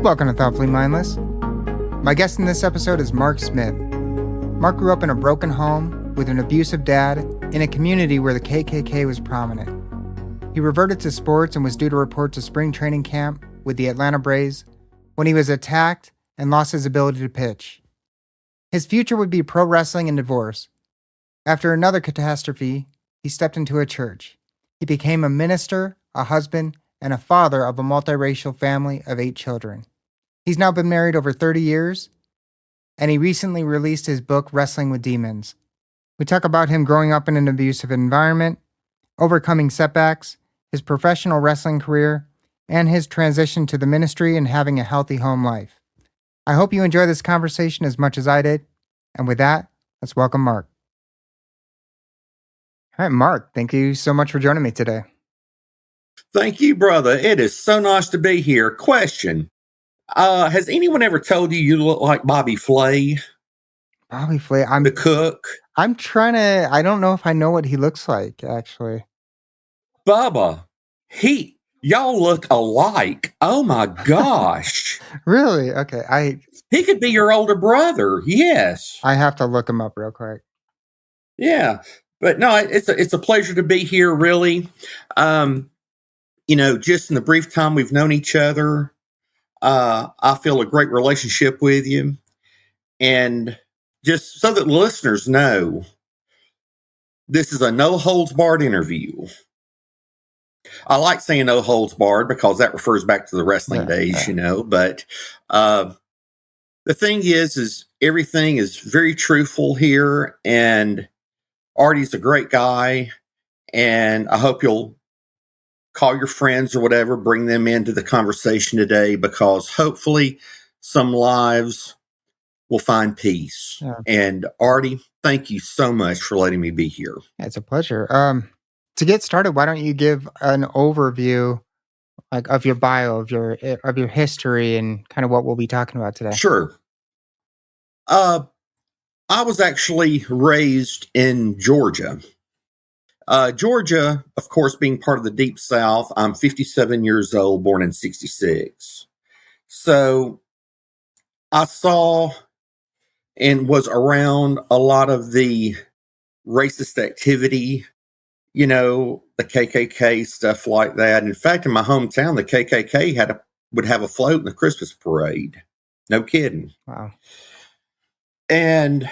Welcome to Thoughtfully Mindless. My guest in this episode is Mark Smith. Mark grew up in a broken home with an abusive dad in a community where the KKK was prominent. He reverted to sports and was due to report to spring training camp with the Atlanta Braves when he was attacked and lost his ability to pitch. His future would be pro wrestling and divorce. After another catastrophe, he stepped into a church. He became a minister, a husband, and a father of a multiracial family of 8 children. He's now been married over 30 years, and he recently released his book, Wrestling with Demons. We talk about him growing up in an abusive environment, overcoming setbacks, his professional wrestling career, and his transition to the ministry and having a healthy home life. I hope you enjoy this conversation as much as I did. And with that, let's welcome Mark. All right, Mark, thank you so much for joining me today. Thank you, brother. It is so nice to be here. Question. Has anyone ever told you look like Bobby Flay? Bobby Flay, The cook? I don't know if I know what he looks like, actually. Bubba, y'all look alike. Oh my gosh. Really? Okay, He could be your older brother. Yes. I have to look him up real quick. Yeah. But no, it's a pleasure to be here, really. Just in the brief time we've known each other, I feel a great relationship with you. And just so that listeners know, this is a no-holds-barred interview. I like saying no-holds-barred because that refers back to the wrestling days, But the thing is everything is very truthful here. And Artie's a great guy. And I hope you'll call your friends or whatever, bring them into the conversation today, because hopefully some lives will find peace. Yeah. And Artie, thank you so much for letting me be here. It's a pleasure. To get started, why don't you give an overview of your bio, of your history, and kind of what we'll be talking about today? Sure. I was actually raised in Georgia. Georgia, of course, being part of the Deep South. I'm 57 years old, born in 66. So I saw and was around a lot of the racist activity, the KKK, stuff like that. In fact, in my hometown, the KKK would have a float in the Christmas parade. No kidding. Wow. And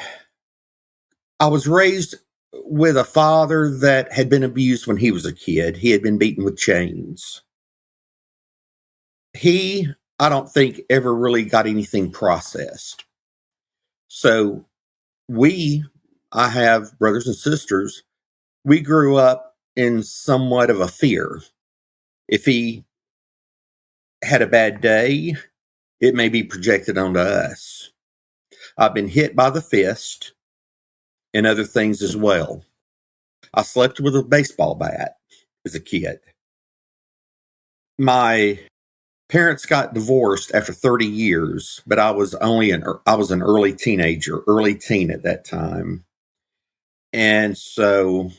I was raised with a father that had been abused when he was a kid. He had been beaten with chains. He, I don't think, ever really got anything processed. So I have brothers and sisters, we grew up in somewhat of a fear. If he had a bad day, it may be projected onto us. I've been hit by the fist and other things as well. I slept with a baseball bat as a kid. My parents got divorced after 30 years, but I was an early teen at that time. And so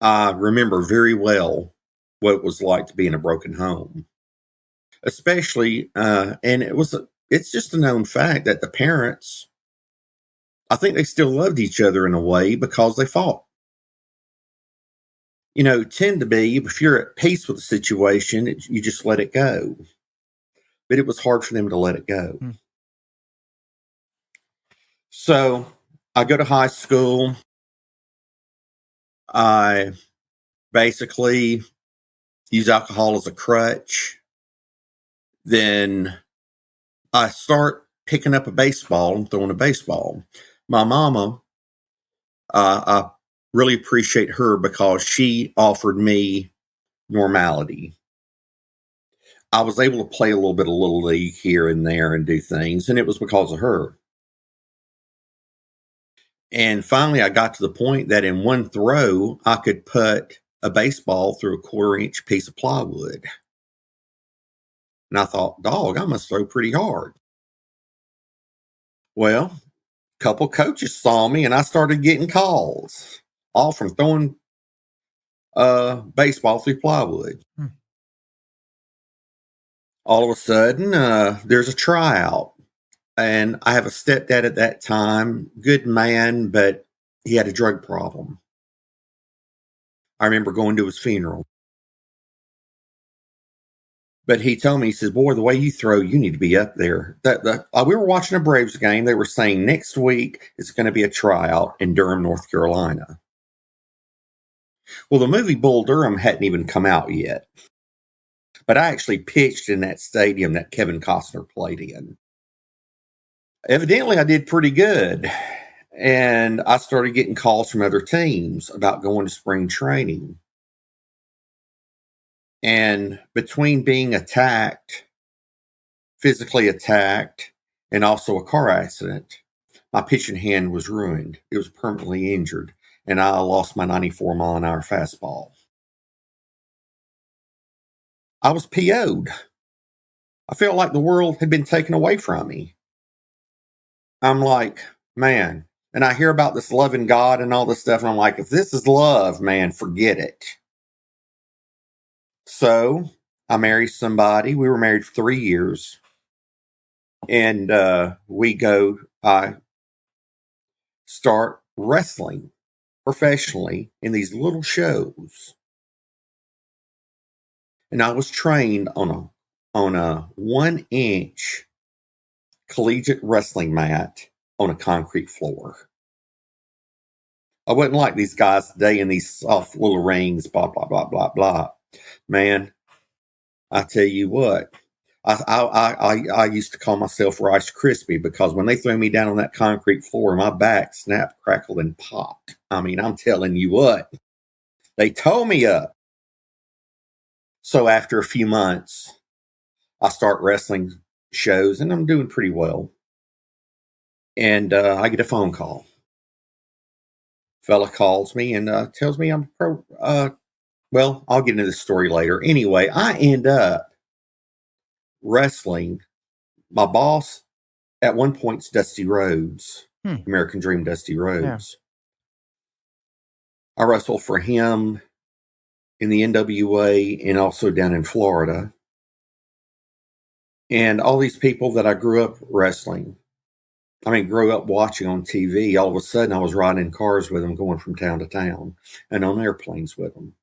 I remember very well what it was like to be in a broken home. Especially, and it's just a known fact that the parents, I think they still loved each other in a way because they fought. Tend to be, if you're at peace with the situation, you just let it go. But it was hard for them to let it go. So I go to high school. I basically use alcohol as a crutch. Then I start picking up a baseball and throwing a baseball. My mama, I really appreciate her because she offered me normality. I was able to play a little bit of Little League here and there and do things, and it was because of her. And finally, I got to the point that in one throw, I could put a baseball through a 1/4-inch piece of plywood. And I thought, dog, I must throw pretty hard. Well, a couple coaches saw me, and I started getting calls, all from throwing baseball through plywood. All of a sudden, there's a tryout. And I have a stepdad at that time, good man, but he had a drug problem. I remember going to his funeral. But he told me, he says, "Boy, the way you throw, you need to be up there." We were watching a Braves game. They were saying next week it's going to be a tryout in Durham, North Carolina. Well, the movie Bull Durham hadn't even come out yet. But I actually pitched in that stadium that Kevin Costner played in. Evidently, I did pretty good. And I started getting calls from other teams about going to spring training. And between being attacked, physically attacked, and also a car accident, my pitching hand was ruined. It was permanently injured, and I lost my 94-mile-an-hour fastball. I was PO'd. I felt like the world had been taken away from me. I'm like, man, and I hear about this loving God and all this stuff, and I'm like, if this is love, man, forget it. So I married somebody. We were married for 3 years. And I start wrestling professionally in these little shows. And I was trained on a 1-inch collegiate wrestling mat on a concrete floor. I wasn't like these guys today in these soft little rings, blah, blah, blah, blah, blah. Man, I tell you what, I used to call myself Rice Krispie because when they threw me down on that concrete floor, my back snapped, crackled, and popped. I mean, I'm telling you what, they tore me up. So after a few months, I start wrestling shows and I'm doing pretty well. And I get a phone call. Fella calls me and tells me I'm pro. Well, I'll get into the story later. Anyway, I end up wrestling. My boss at one point's Dusty Rhodes, American Dream Dusty Rhodes. Yeah. I wrestled for him in the NWA and also down in Florida. And all these people that I grew up grew up watching on TV, all of a sudden I was riding in cars with them going from town to town and on airplanes with them.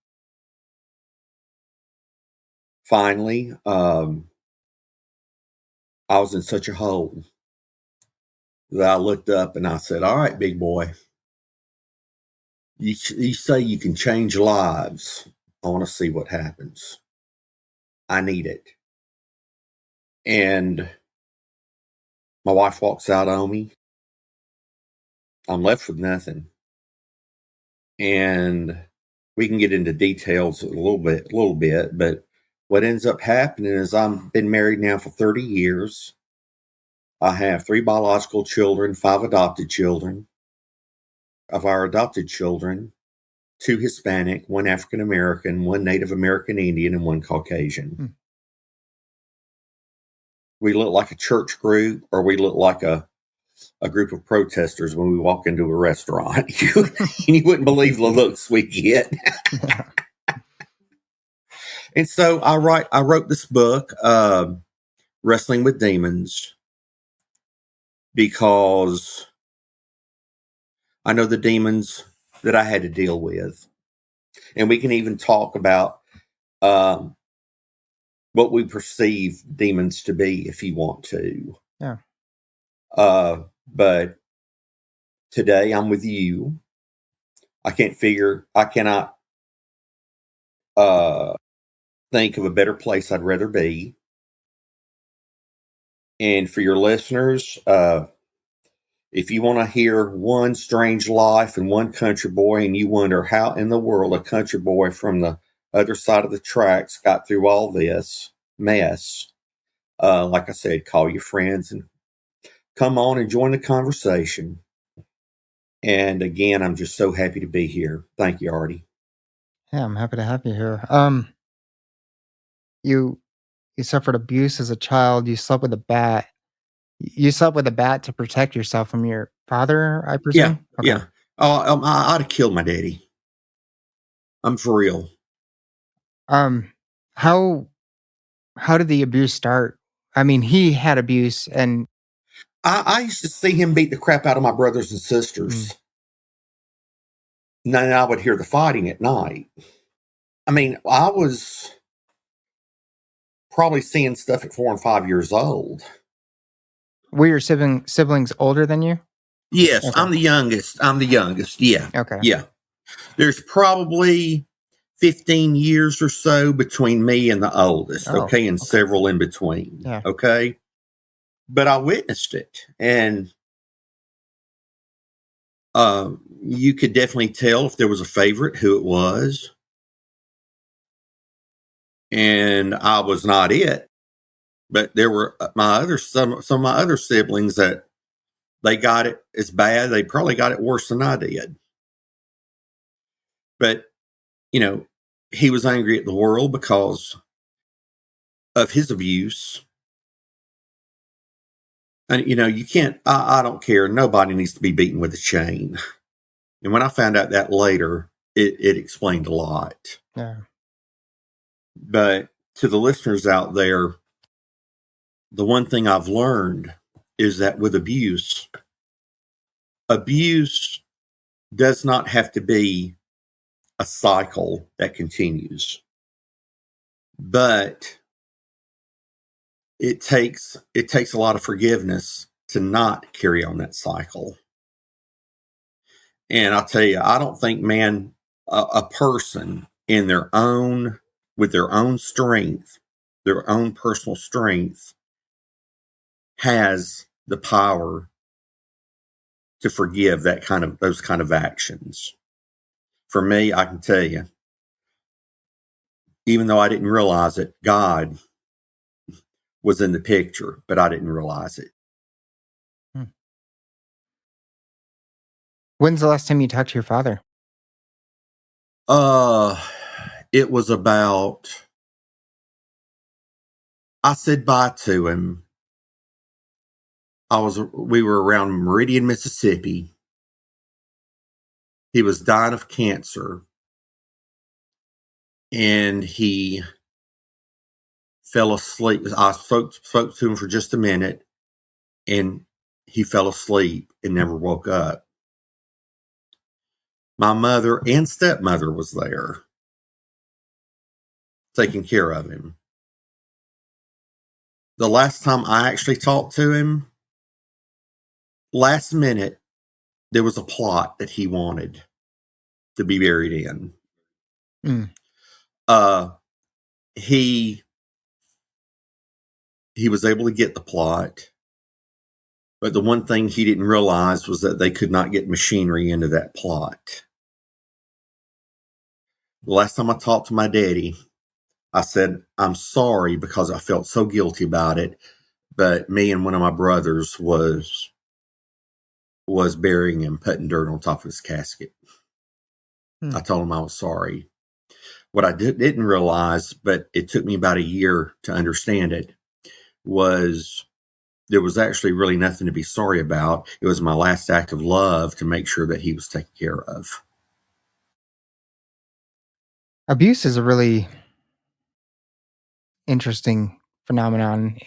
Finally, I was in such a hole that I looked up and I said, "All right, big boy, you say you can change lives. I want to see what happens. I need it." And my wife walks out on me. I'm left with nothing. And we can get into details a little bit, but what ends up happening is I've been married now for 30 years. I have 3 biological children, 5 adopted children. Of our adopted children, 2 Hispanic, 1 African American, 1 Native American Indian, and 1 Caucasian. We look like a church group, or we look like a group of protesters when we walk into a restaurant. You wouldn't believe the looks we get. And so I wrote this book, Wrestling with Demons, because I know the demons that I had to deal with. And we can even talk about what we perceive demons to be if you want to. Yeah. But today I'm with you. I cannot think of a better place I'd rather be. And for your listeners, if you want to hear one strange life and one country boy, and you wonder how in the world a country boy from the other side of the tracks got through all this mess, like I said, call your friends and come on and join the conversation. And again, I'm just so happy to be here. Thank you, Artie. Yeah, I'm happy to have you here. You suffered abuse as a child. You slept with a bat. You slept with a bat to protect yourself from your father, I presume? Yeah, okay. Yeah. I'd have killed my daddy. I'm for real. How How did the abuse start? I mean, he had abuse and I used to see him beat the crap out of my brothers and sisters. And then I would hear the fighting at night. I mean, I was probably seeing stuff at 4 and 5 years old. were your siblings older than you? Yes, Okay. I'm the youngest. Yeah. Okay. Yeah. There's probably 15 years or so between me and the oldest, Oh, okay, and okay. several in between, Yeah. okay? But I witnessed it, and you could definitely tell if there was a favorite who it was, and I was not it. But there were some of my other siblings that they got it as bad. They probably got it worse than I did. But you know, he was angry at the world because of his abuse. And you can't. I don't care. Nobody needs to be beaten with a chain. And when I found out that later, it explained a lot. Yeah. But to the listeners out there, the one thing I've learned is that with abuse does not have to be a cycle that continues, but it takes a lot of forgiveness to not carry on that cycle. And I'll tell you, I don't think, man, a person in with their own strength, their own personal strength, has the power to forgive those kind of actions. For me, I can tell you, even though I didn't realize it, God was in the picture, but I didn't realize it. Hmm. When's the last time you talked to your father? It was about, I said bye to him. We were around Meridian, Mississippi. He was dying of cancer, and he fell asleep. I spoke to him for just a minute, and he fell asleep and never woke up. My mother and stepmother was there taking care of him. The last time I actually talked to him, last minute, there was a plot that he wanted to be buried in. Mm. Uh, he was able to get the plot, but the one thing he didn't realize was that they could not get machinery into that plot. The last time I talked to my daddy, I said, I'm sorry because I felt so guilty about it, but me and one of my brothers was burying him, putting dirt on top of his casket. I told him I was sorry. What I didn't realize, but it took me about a year to understand it, was there was actually really nothing to be sorry about. It was my last act of love to make sure that he was taken care of. Abuse is a really interesting phenomenon.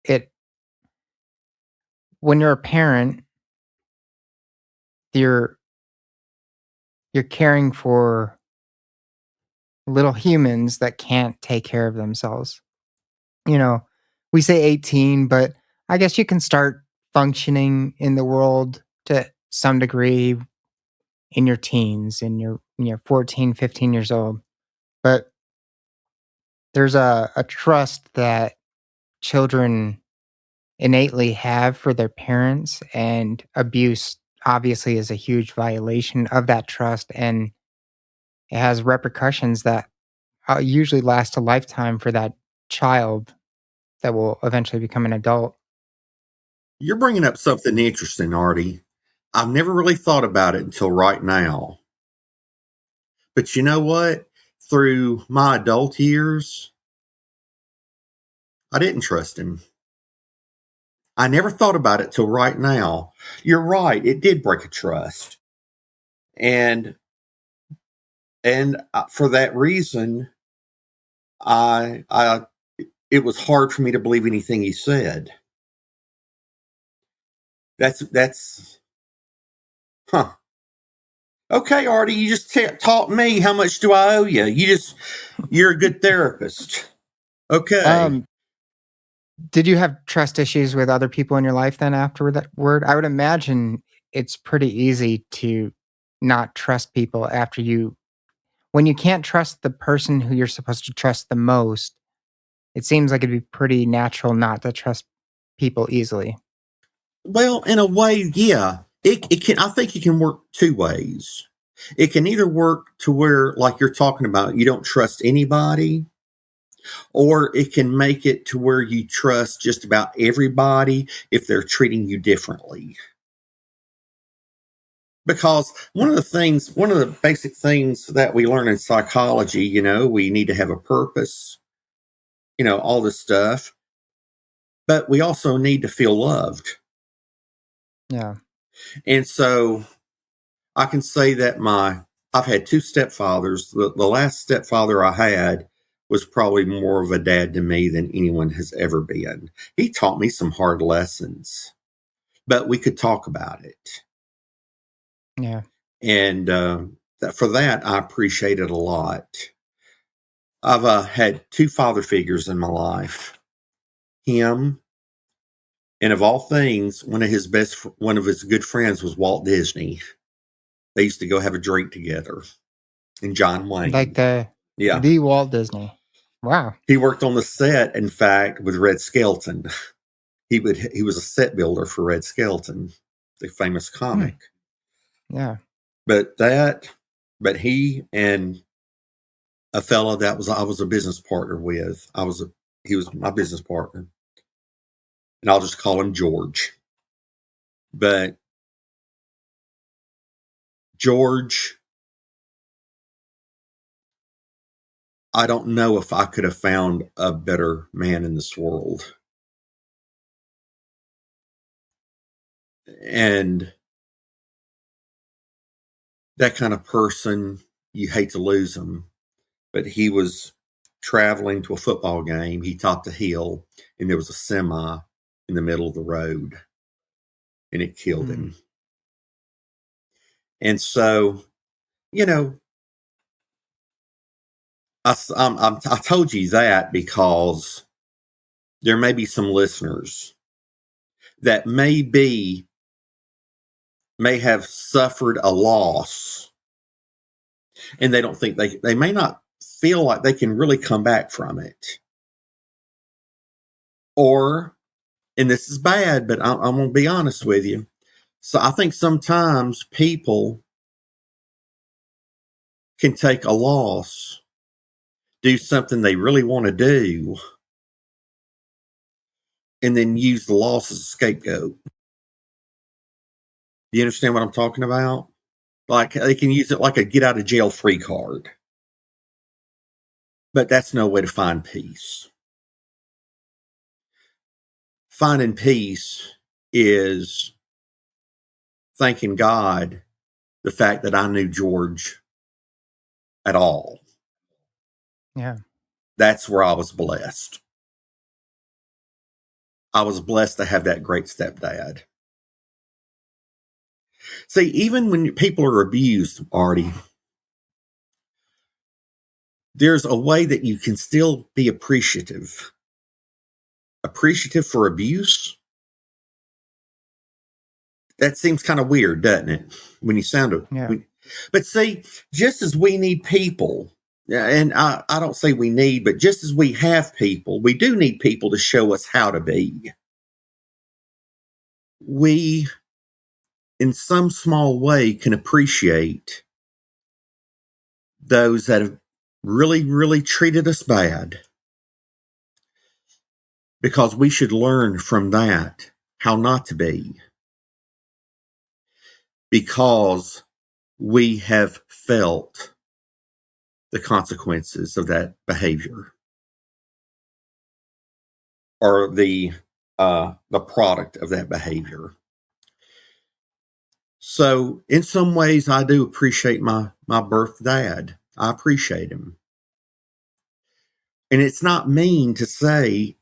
It when you're a parent, you're caring for little humans that can't take care of themselves. You know, we say 18, but I guess you can start functioning in the world to some degree in your teens, in your 14, 15 years old. But there's a trust that children innately have for their parents, and abuse obviously is a huge violation of that trust, and it has repercussions that usually last a lifetime for that child that will eventually become an adult. You're bringing up something interesting, Artie. I've never really thought about it until right now. But you know what? Through my adult years, I didn't trust him. I never thought about it till right now. You're right. It did break a trust. And for that reason, I it was hard for me to believe anything he said. That's huh. Okay, Artie, you just taught me how much do I owe you. You're a good therapist. Okay. Um, did you have trust issues with other people in your life then after that word? I would imagine it's pretty easy to not trust people after you when you can't trust the person who you're supposed to trust the most, it seems like it'd be pretty natural not to trust people easily. Well, in a way, yeah. It can I think it can work two ways. It can either work to where, like you're talking about, you don't trust anybody, or it can make it to where you trust just about everybody if they're treating you differently. Because one of the basic things that we learn in psychology, we need to have a purpose, all this stuff, but we also need to feel loved. Yeah. And so I can say that I've had two stepfathers. The last stepfather I had was probably more of a dad to me than anyone has ever been. He taught me some hard lessons, but we could talk about it. Yeah. And for that, I appreciate it a lot. I've had two father figures in my life. Him, and of all things, one of his good friends was Walt Disney. They used to go have a drink together. And John Like Wayne. the Yeah. the Walt Disney. Wow. He worked on the set, in fact, with Red Skelton. He was a set builder for Red Skelton, the famous Hmm. comic. Yeah. But he and a fellow that I was a business partner with. He was my business partner. And I'll just call him George. But George, I don't know if I could have found a better man in this world. And that kind of person, you hate to lose him. But he was traveling to a football game. He topped a hill, and there was a semi in the middle of the road, and it killed Hmm. him. And so, you know, I told you that because there may be some listeners that may have suffered a loss, and they don't think they may not feel like they can really come back from it. Or, and this is bad, but I'm going to be honest with you. So I think sometimes people can take a loss, do something they really want to do, and then use the loss as a scapegoat. Do you understand what I'm talking about? Like they can use it like a get out of jail free card. But that's no way to find peace. Finding peace is thanking God the fact that I knew George at all. Yeah. That's where I was blessed. I was blessed to have that great stepdad. See, even when people are abused, Artie, there's a way that you can still be appreciative. Appreciative for abuse? That seems kind of weird, doesn't it? When you sound it. Yeah. But see, just as we need people, and I don't say we need, but just as we have people, we do need people to show us how to be. We, in some small way, can appreciate those that have really, really treated us bad, because we should learn from that how not to be, because we have felt the consequences of that behavior, or the product of that behavior. So in some ways I do appreciate my birth dad. I appreciate him. And it's not mean to say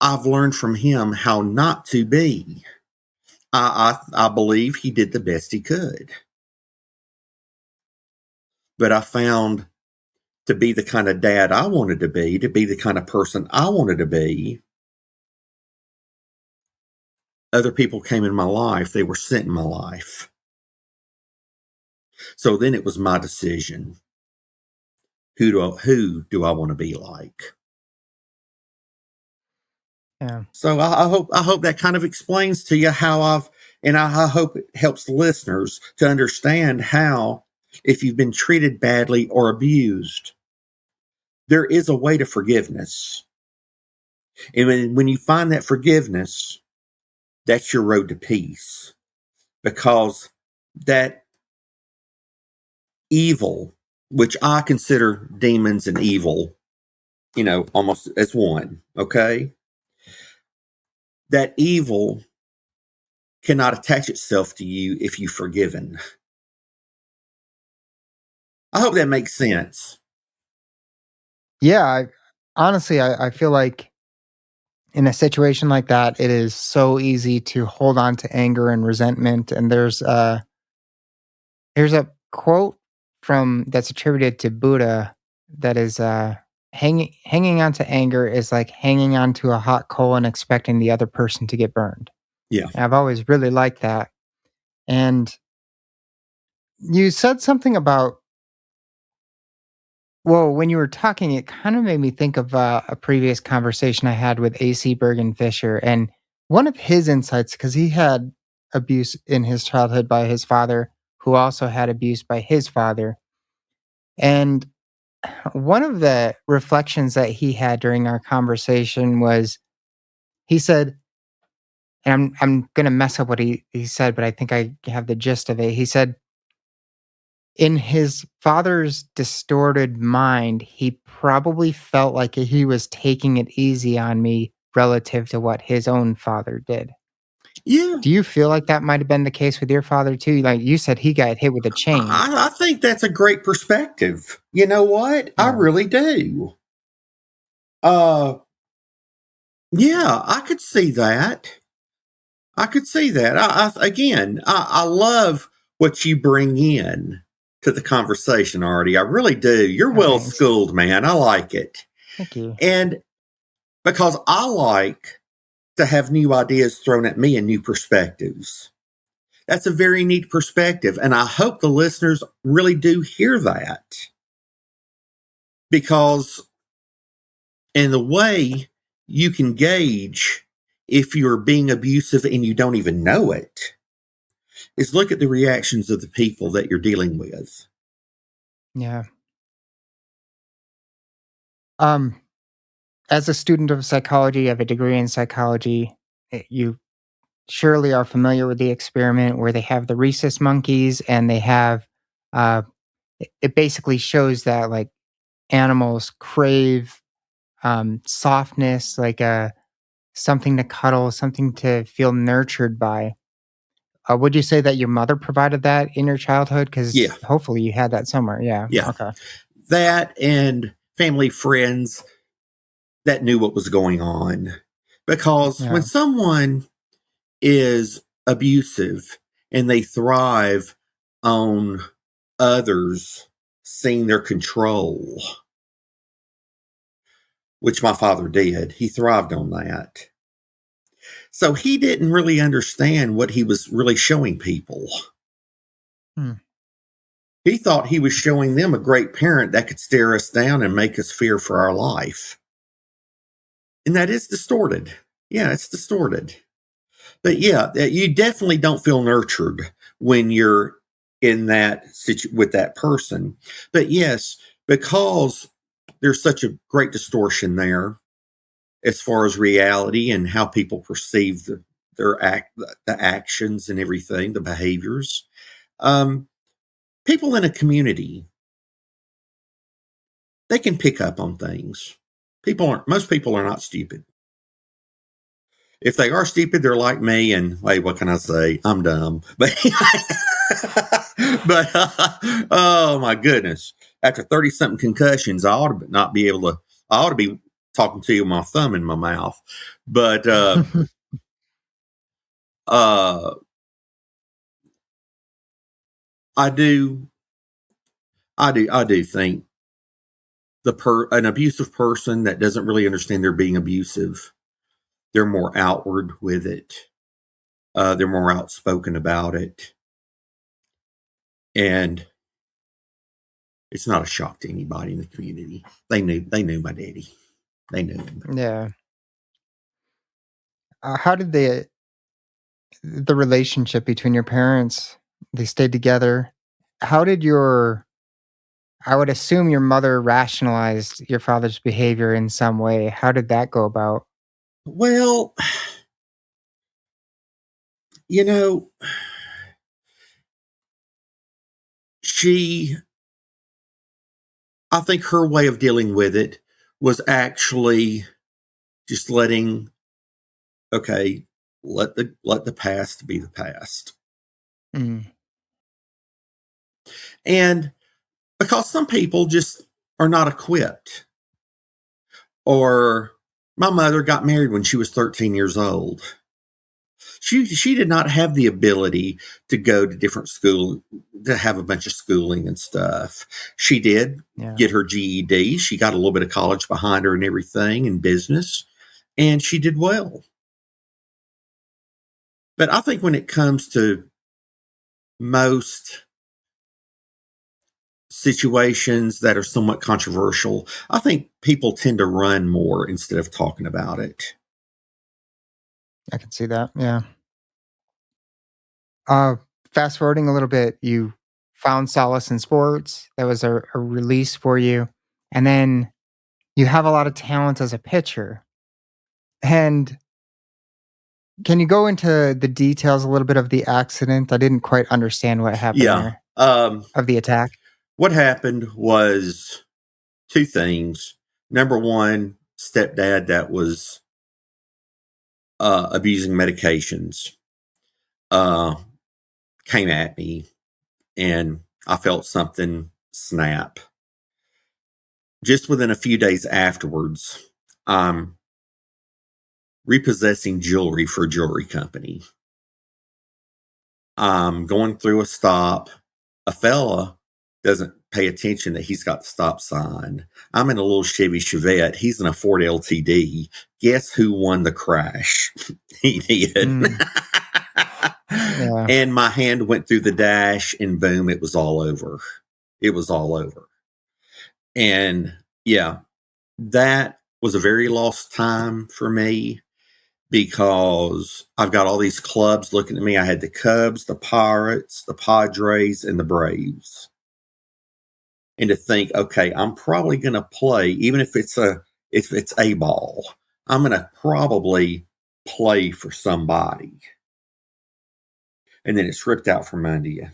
I've learned from him how not to be. I believe he did the best he could. But I found to be the kind of dad I wanted to be the kind of person I wanted to be, other people came in my life. They were sent in my life. So then it was my decision. Who do I want to be like? Yeah. So I hope that kind of explains to you how I hope it helps listeners to understand how, if you've been treated badly or abused, there is a way to forgiveness. And when you find that forgiveness, that's your road to peace. Because that evil, which I consider demons and evil, almost as one, okay? That evil cannot attach itself to you if you've forgiven. I hope that makes sense. Yeah. I feel like in a situation like that, it is so easy to hold on to anger and resentment. And there's a quote from that's attributed to Buddha that is hanging on to anger is like hanging on to a hot coal and expecting the other person to get burned. Yeah. And I've always really liked that. And you said something about, well, when you were talking, it kind of made me think of a previous conversation I had with AC Bergen Fisher. And one of his insights, because he had abuse in his childhood by his father, who also had abuse by his father. And one of the reflections that he had during our conversation was he said, and I'm gonna mess up what he said, but I think I have the gist of it. He said, in his father's distorted mind, he probably felt like he was taking it easy on me relative to what his own father did. Yeah. Do you feel like that might have been the case with your father too? Like you said, he got hit with a chain. I think that's a great perspective. You know what? I Yeah. really do. Uh, yeah, I could see that. I could see that. I love what you bring in to the conversation, Artie. I really do. You're Oh, well thanks. schooled, man. I like it. Thank you. And because I like to have new ideas thrown at me and new perspectives. That's a very neat perspective. And I hope the listeners really do hear that. Because in the way you can gauge if you're being abusive and you don't even know it is look at the reactions of the people that you're dealing with. Yeah. Um, as a student of psychology, you have a degree in psychology. You surely are familiar with the experiment where they have the rhesus monkeys and they have uh it basically shows that like animals crave softness, like something to cuddle, something to feel nurtured by. Would you say that your mother provided that in your childhood? Because Yeah, hopefully you had that somewhere. Yeah. yeah. Okay. That and family, friends that knew what was going on. Because when Yeah. someone is abusive and they thrive on others seeing their control, which my father did, he thrived on that. So he didn't really understand what he was really showing people. Hmm. He thought he was showing them a great parent that could stare us down and make us fear for our life. And that is distorted. Yeah, it's distorted. But yeah, you definitely don't feel nurtured when you're in that with that person. But yes, because there's such a great distortion there as far as reality and how people perceive the actions and everything, the behaviors. Um, People in a community, they can pick up on things. Most people are not stupid. If they are stupid, they're like me. And wait, what can I say? I'm dumb. But oh my goodness. after 30 something concussions, I ought to not be able to, I ought to be talking to you with my thumb in my mouth. But, uh, I do, I do think an abusive person that doesn't really understand they're being abusive, they're more outward with it. They're more outspoken about it. And it's not a shock to anybody in the community. They knew my daddy. They knew him. Yeah. How did the relationship between your parents, they stayed together? How did I would assume your mother rationalized your father's behavior in some way. How did that go about? Well, you know, she, I think her way of dealing with it was actually just letting, okay, let the past be the past. Mm, And because some people just are not equipped. Or my mother got married when she was 13 years old. She did not have the ability to go to different school, to have a bunch of schooling and stuff. She did yeah. get her GED. She got a little bit of college behind her and everything in business, and she did well. But I think when it comes to most situations that are somewhat controversial, I think people tend to run more instead of talking about it. I can see that. Yeah. Uh, Fast forwarding a little bit, you found solace in sports. That was a release for you. And then you have a lot of talent as a pitcher. And can you go into the details a little bit of the accident? I didn't quite understand what happened Yeah. there of the attack. What happened was two things. Number one, stepdad that was abusing medications uh, came at me, and I felt something snap. Just within a few days afterwards, I'm repossessing jewelry for a jewelry company. I'm going through a stop. A fella doesn't pay attention that he's got the stop sign. I'm in a little Chevy Chevette. He's in a Ford LTD. Guess who won the crash? He did. Mm, yeah. And my hand went through the dash, and boom, it was all over. It was all over. And yeah, that was a very lost time for me because I've got all these clubs looking at me. I had the Cubs, the Pirates, the Padres, and the Braves. And to think, okay, I'm probably going to play, even if it's a ball, I'm going to probably play for somebody. And then it's ripped out from under you.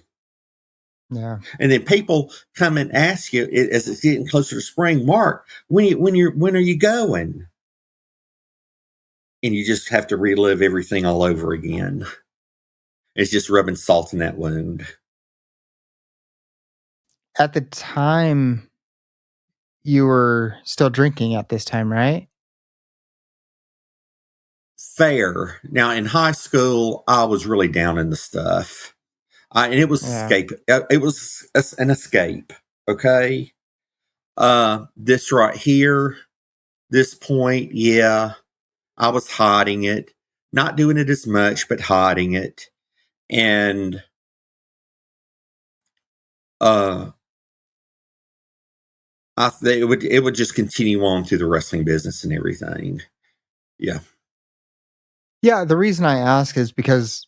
Yeah. And then people come and ask you as it's getting closer to spring, Mark, when are you going? And you just have to relive everything all over again. It's just rubbing salt in that wound. At the time, you were still drinking at this time, right? Fair. Now in high school, I was really down in the stuff. And it was Yeah. escape. It was an escape. Okay. This right here, this point, yeah, I was hiding it, not doing it as much, but hiding it. And uh, it would just continue on through the wrestling business and everything. Yeah. Yeah. The reason I ask is because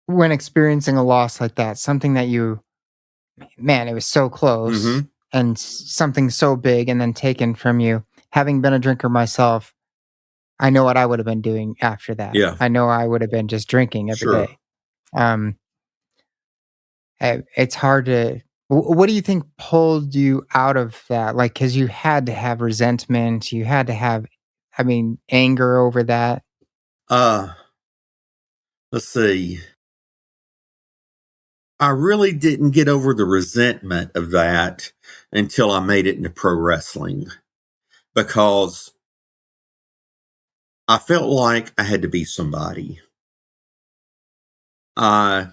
when experiencing a loss like that, something that man, it was so close Mm-hmm. and something so big and then taken from you. Having been a drinker myself, I know what I would have been doing after that. Yeah. I know I would have been just drinking every Sure. day. Um, it's hard to. What do you think pulled you out of that? Like, because you had to have resentment, you had to have, I mean, anger over that. Let's see. I really didn't get over the resentment of that until I made it into pro wrestling, because I felt like I had to be somebody. I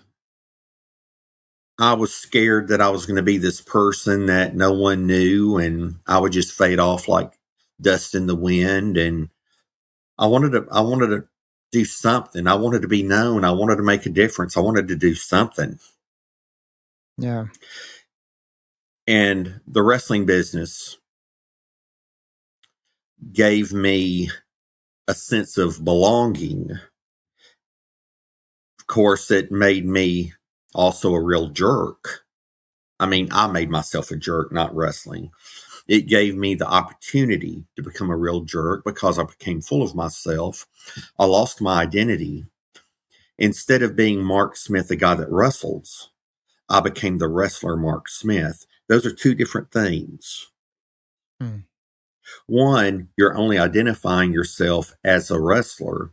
I was scared that I was going to be this person that no one knew, and I would just fade off like dust in the wind. And I wanted to do something. I wanted to be known. I wanted to make a difference. I wanted to do something. Yeah. And the wrestling business gave me a sense of belonging. Of course, it made me also a real jerk. I mean, I made myself a jerk, not wrestling. It gave me the opportunity to become a real jerk because I became full of myself. I lost my identity. Instead of being Mark Smith, the guy that wrestles, I became the wrestler Mark Smith. Those are two different things. Hmm. One, you're only identifying yourself as a wrestler.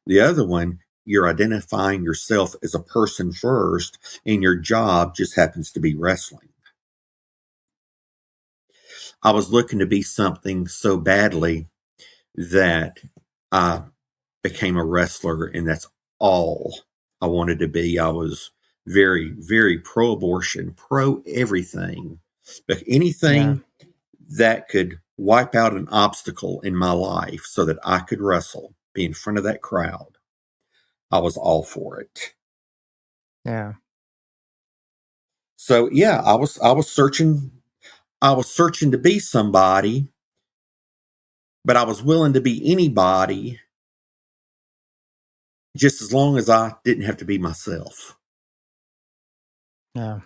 The other one, you're identifying yourself as a person first, and your job just happens to be wrestling. I was looking to be something so badly that I became a wrestler, and that's all I wanted to be. I was very, very pro abortion, pro everything, but Yeah. anything that could wipe out an obstacle in my life so that I could wrestle, be in front of that crowd, I was all for it. Yeah. So yeah, I was searching to be somebody, but I was willing to be anybody just as long as I didn't have to be myself. Yeah.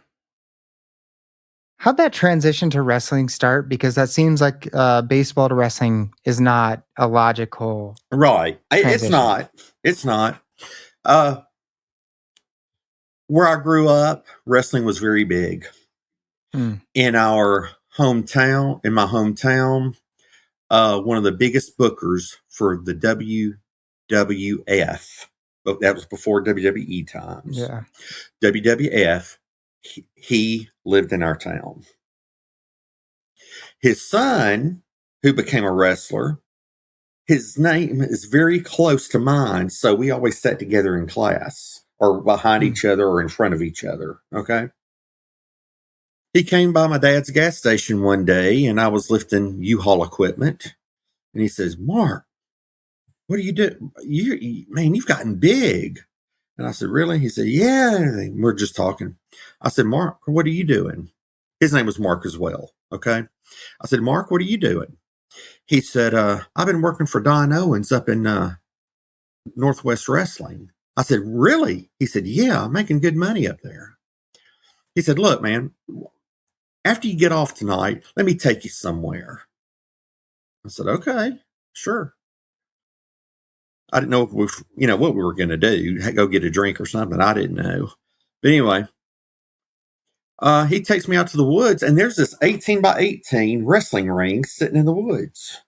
How'd that transition to wrestling start? Because that seems like baseball to wrestling is not a logical Right. It's transition. not. It's not. Uh where I grew up, wrestling was very big. Hmm. In my hometown, one of the biggest bookers for the WWF, but that was before WWE times. Yeah. WWF, he lived in our town. His son, who became a wrestler, his name is very close to mine, so we always sat together in class or behind Hmm. each other or in front of each other. Okay. He came by my dad's gas station one day, and I was lifting U-Haul equipment, and he says, "Mark, what do you do? Man, you've gotten big." And I said, "Really?" He said, "Yeah." And we're just talking. I said, "Mark, what are you doing?" His name was Mark as well. Okay. I said, "Mark, what are you doing?" He said, "I've been working for Don Owens up in Northwest Wrestling." I said, "Really?" He said, "Yeah, I'm making good money up there." He said, "Look, man, after you get off tonight, let me take you somewhere." I said, "Okay, sure." I didn't know if what we were going to do, go get a drink or something. I didn't know. But anyway, he takes me out to the woods, and there's this 18 by 18 wrestling ring sitting in the woods.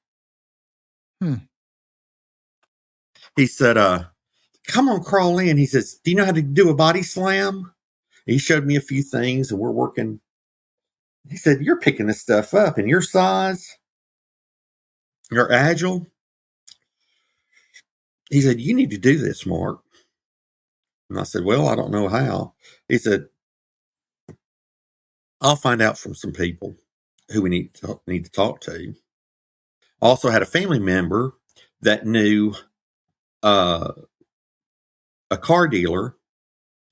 Hmm. He said, "Come on, crawl in." He says, "Do you know how to do a body slam?" He showed me a few things, and we're working. He said, "You're picking this stuff up in your size. You're agile." He said, "You need to do this, Mark." And I said, "Well, I don't know how." He said, "I'll find out from some people who we need to talk to." Also had a family member that knew uh, a car dealer.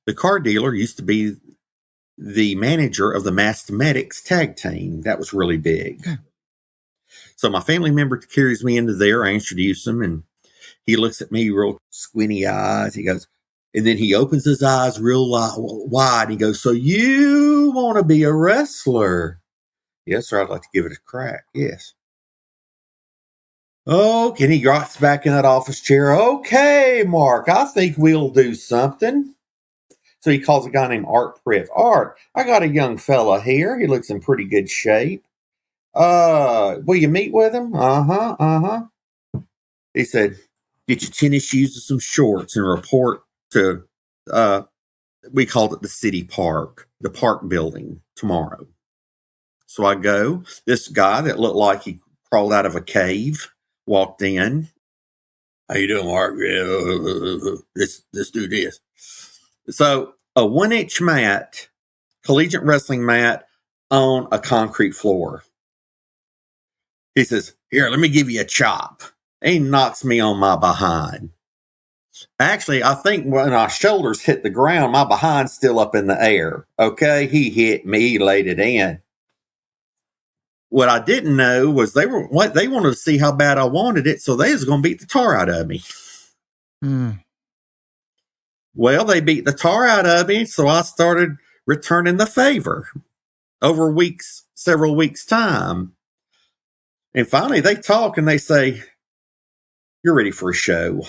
The car dealer used to be the manager of the Mathematics tag team. That was really big. Hmm. So my family member carries me into there. I introduce him, and he looks at me real squinty eyes. He goes, and then he opens his eyes real wide. He goes, "So you want to be a wrestler?" "Yes, sir. I'd like to give it a crack." "Yes." "Oh, and he rocks back in that office chair. "Okay, Mark, I think we'll do something." So he calls a guy named Art Priff. "Art, I got a young fella here. He looks in pretty good shape. Will you meet with him?" "Uh-huh, uh-huh." He said, "Get your tennis shoes and some shorts and report to uh We called it the city park, the park building tomorrow. So I go, this guy that looked like he crawled out of a cave walked in. How you doing, Mark? Let's do this. So a 1-inch mat, collegiate wrestling mat on a concrete floor. He says, here, let me give you a chop. He knocks me on my behind. Actually, I think when our shoulders hit the ground, my behind's still up in the air. Okay, he hit me, he laid it in. What I didn't know was they wanted to see how bad I wanted it, so they was going to beat the tar out of me. Well, they beat the tar out of me, so I started returning the favor over several weeks' time. And finally, they talk and they say, you're ready for a show.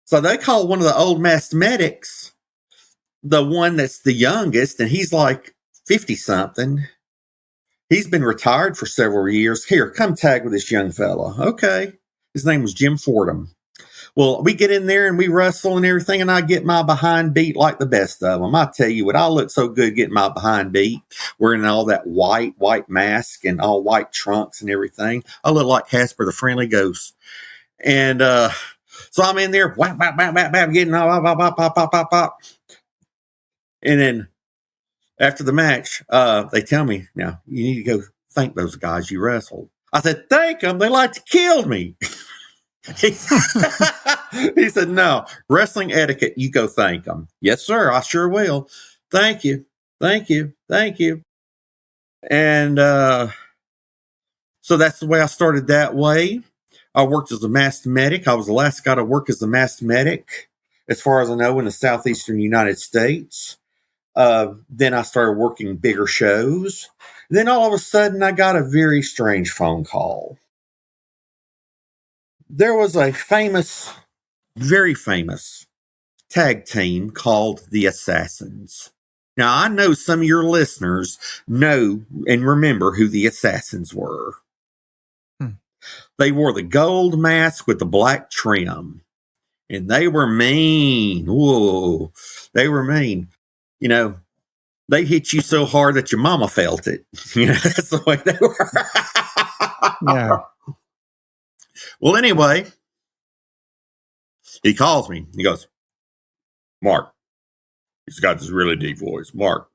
So they call one of the old masked medics, the one that's the youngest, and he's like 50-something. He's been retired for several years. Here, come tag with this young fella. Okay. His name was Jim Fordham. Well, we get in there and we wrestle and everything, and I get my behind beat like the best of them. I tell you what, I look so good getting my behind beat, wearing all that white mask and all white trunks and everything. I look like Casper the Friendly Ghost. And so I'm in there, whap, whap, whap, whap, whap, getting all pop, pop, pop, pop, pop, pop. And then after the match, they tell me, now, you need to go thank those guys you wrestled. I said, thank them. They like to kill me. He said, no, wrestling etiquette, you go thank them. Yes, sir, I sure will. Thank you. Thank you. Thank you. And so that's the way I started that way. I worked as a masked medic. I was the last guy to work as a masked medic, as far as I know, in the southeastern United States. Then I started working bigger shows. Then all of a sudden, I got a very strange phone call. There was a very famous tag team called the Assassins. Now, I know some of your listeners know and remember who the Assassins were. They wore the gold mask with the black trim, and they were mean. Whoa, they were mean. You know, they hit you so hard that your mama felt it. You know, that's the way they were. Yeah. Well, anyway, he calls me. He goes, Mark. He's got this really deep voice. Mark.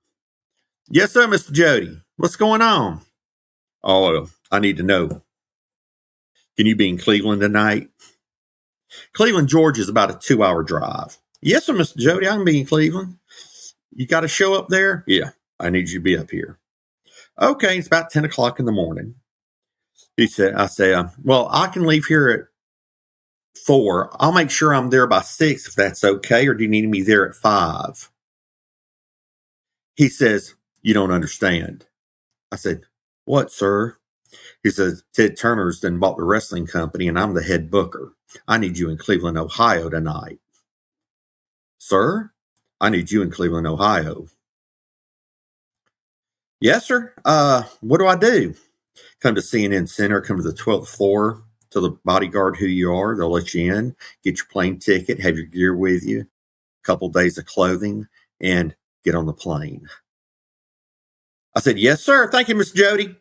Yes, sir, Mr. Jody. What's going on? Oh, I need to know. Can you be in Cleveland tonight? Cleveland, Georgia is about a 2-hour drive. Yes, sir, Mr. Jody. I can be in Cleveland. You got to show up there? Yeah, I need you to be up here. Okay, it's about 10 o'clock in the morning. I say, well, I can leave here at 4. I'll make sure I'm there by 6 if that's okay, or do you need me there at 5? He says, you don't understand. I said, what, sir? He says, Ted Turner's then bought the wrestling company and I'm the head booker. I need you in Cleveland, Ohio tonight. Sir, I need you in Cleveland, Ohio. Yes, sir. What do I do? Come to CNN Center, come to the 12th floor, tell the bodyguard who you are. They'll let you in, get your plane ticket, have your gear with you, a couple days of clothing, and get on the plane. I said, yes, sir. Thank you, Miss Jody.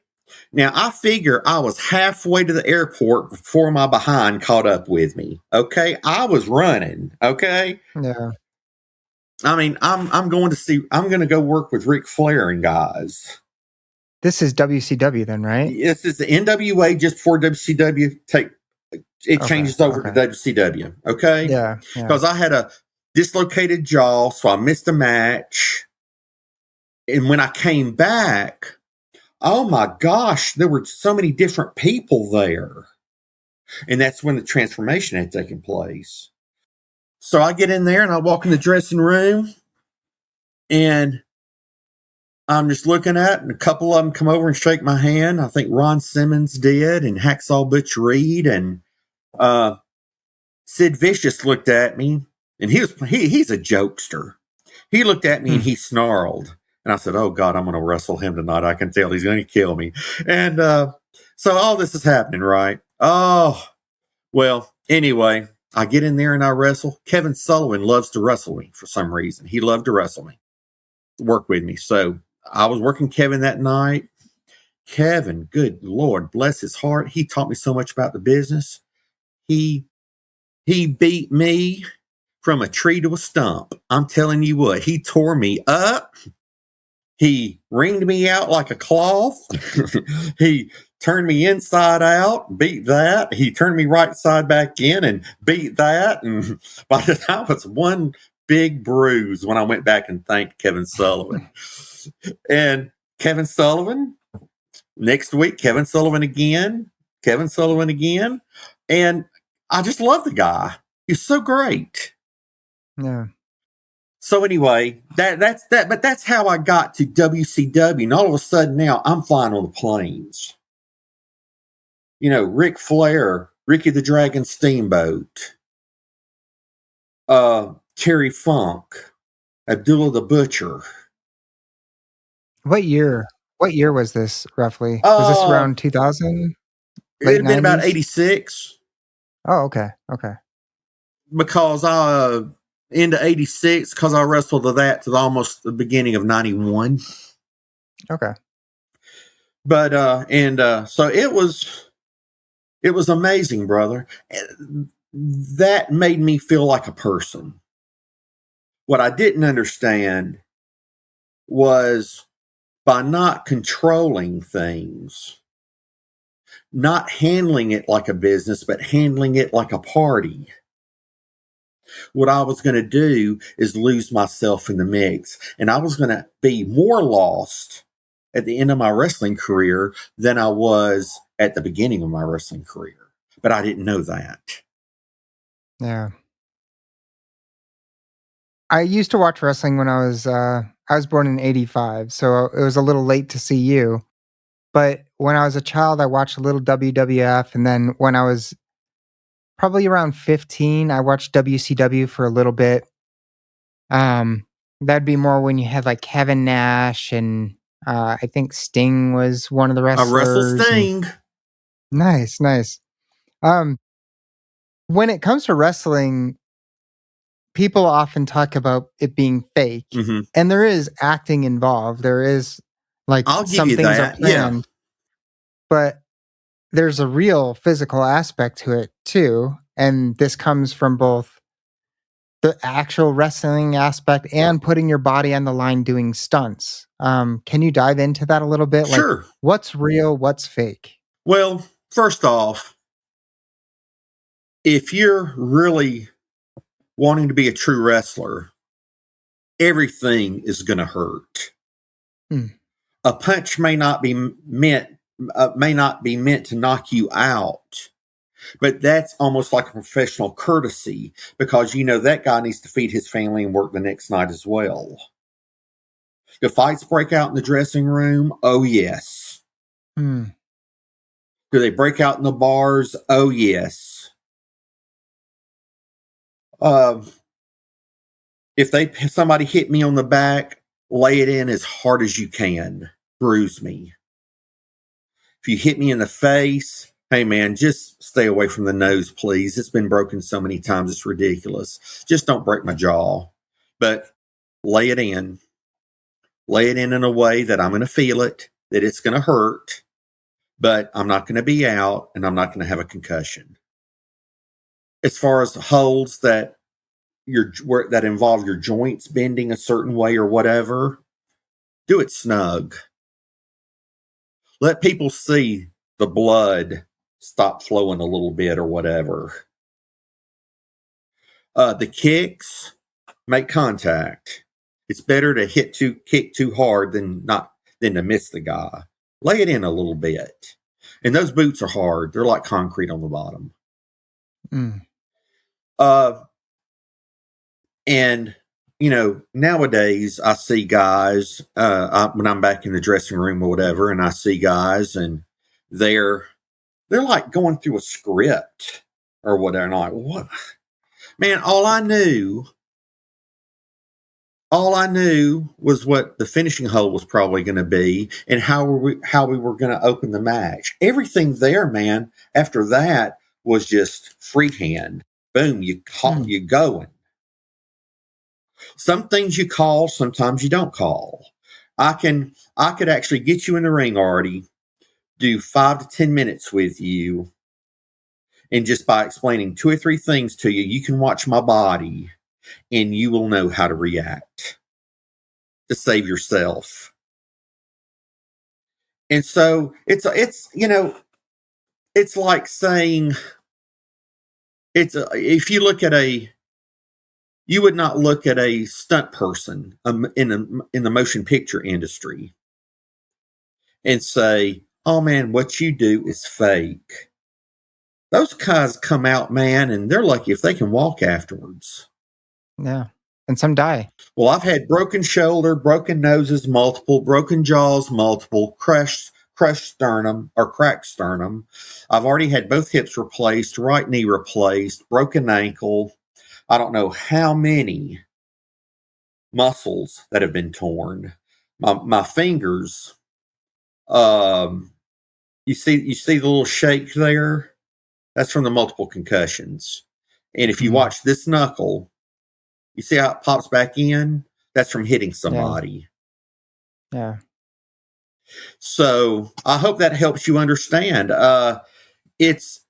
Now, I figure I was halfway to the airport before my behind caught up with me. Okay. I was running. Okay. Yeah. I mean, I'm going to go work with Ric Flair and guys. This is WCW then, right? This is the NWA just before WCW changes over to WCW. Okay. Yeah. Because I had a dislocated jaw, so I missed a match. And when I came back, oh my gosh, there were so many different people there. And that's when the transformation had taken place. So I get in there and I walk in the dressing room and I'm just looking at, and a couple of them come over and shake my hand. I think Ron Simmons did, and Hacksaw Butch Reed, and Sid Vicious looked at me, and he's a jokester. He looked at me and he snarled. And I said, oh, God, I'm going to wrestle him tonight. I can tell he's going to kill me. And so all this is happening, right? Oh, well, anyway, I get in there and I wrestle. Kevin Sullivan loves to wrestle me for some reason. He loved to wrestle me, work with me. So I was working Kevin that night. Kevin, good Lord, bless his heart. He taught me so much about the business. He beat me from a tree to a stump. I'm telling you what, he tore me up. He wringed me out like a cloth. He turned me inside out, beat that. He turned me right side back in and beat that. And by the time it was one big bruise when I went back and thanked Kevin Sullivan. And Kevin Sullivan, next week, Kevin Sullivan again. And I just love the guy. He's so great. Yeah. So anyway, that's that. But that's how I got to WCW. And all of a sudden now I'm flying on the planes. You know, Ric Flair, Ricky the Dragon Steamboat, Terry Funk, Abdullah the Butcher. What year was this roughly? Was this around 2000? It Late had been about 90s? 86. Oh, okay. Because into 86, because I wrestled to that to almost the beginning of 91. Okay. But so it was amazing, brother. That made me feel like a person. What I didn't understand was by not controlling things, not handling it like a business, but handling it like a party. What I was going to do is lose myself in the mix. And I was going to be more lost at the end of my wrestling career than I was at the beginning of my wrestling career. But I didn't know that. Yeah. I used to watch wrestling when I was born in 85, so it was a little late to see you. But when I was a child, I watched a little WWF, and then when I was probably around 15, I watched WCW for a little bit. That'd be more when you had like Kevin Nash and I think Sting was one of the I wrestled wrestlers. Sting. Nice. When it comes to wrestling, people often talk about it being fake, Mm-hmm. and there is acting involved. There is like I'll give some you things that. are planned, but there's a real physical aspect to it too. And this comes from both the actual wrestling aspect and putting your body on the line doing stunts. Can you dive into that a little bit? Sure. Like, what's real, what's fake? Well, first off, if you're really wanting to be a true wrestler, everything is going to hurt. A punch may not be meant to knock you out, but that's almost like a professional courtesy because you know that guy needs to feed his family and work the next night as well. Do fights break out in the dressing room? Oh yes. Do they break out in the bars? Oh yes. If somebody hit me on the back, lay it in as hard as you can. Bruise me. If you hit me in the face, hey man, just stay away from the nose, please. It's been broken so many times, it's ridiculous. Just don't break my jaw. But lay it in. Lay it in a way that I'm going to feel it, that it's going to hurt, but I'm not going to be out and I'm not going to have a concussion. As far as holds that involve your joints bending a certain way or whatever, do it snug. Let people see the blood stop flowing a little bit or whatever. The kicks, make contact. It's better to kick too hard than to miss the guy. Lay it in a little bit. And those boots are hard. They're like concrete on the bottom. And you know, nowadays I see guys when I'm back in the dressing room or whatever, and I see guys and they're like going through a script or whatever. And I'm like, what? Man, all I knew was what the finishing hole was probably going to be and how we were going to open the match. Everything there, man, after that was just freehand. boom, you going. Some things you call, sometimes you don't call. I could actually get you in the ring, Artie, do 5 to 10 minutes with you, and just by explaining 2 or 3 things to you, you can watch my body and you will know how to react to save yourself. And so it's it's like saying if you look at you would not look at a stunt person in the motion picture industry and say, "Oh man, what you do is fake." Those guys come out, man, and they're lucky if they can walk afterwards. Yeah. And some die. Well, I've had broken shoulder, broken noses, multiple, broken jaws, multiple, crushed sternum or cracked sternum. I've already had both hips replaced, right knee replaced, broken ankle. I don't know how many muscles that have been torn. My fingers, you see the little shake there? That's from the multiple concussions. And if you watch this knuckle, you see how it pops back in? That's from hitting somebody. Yeah. So I hope that helps you understand. It's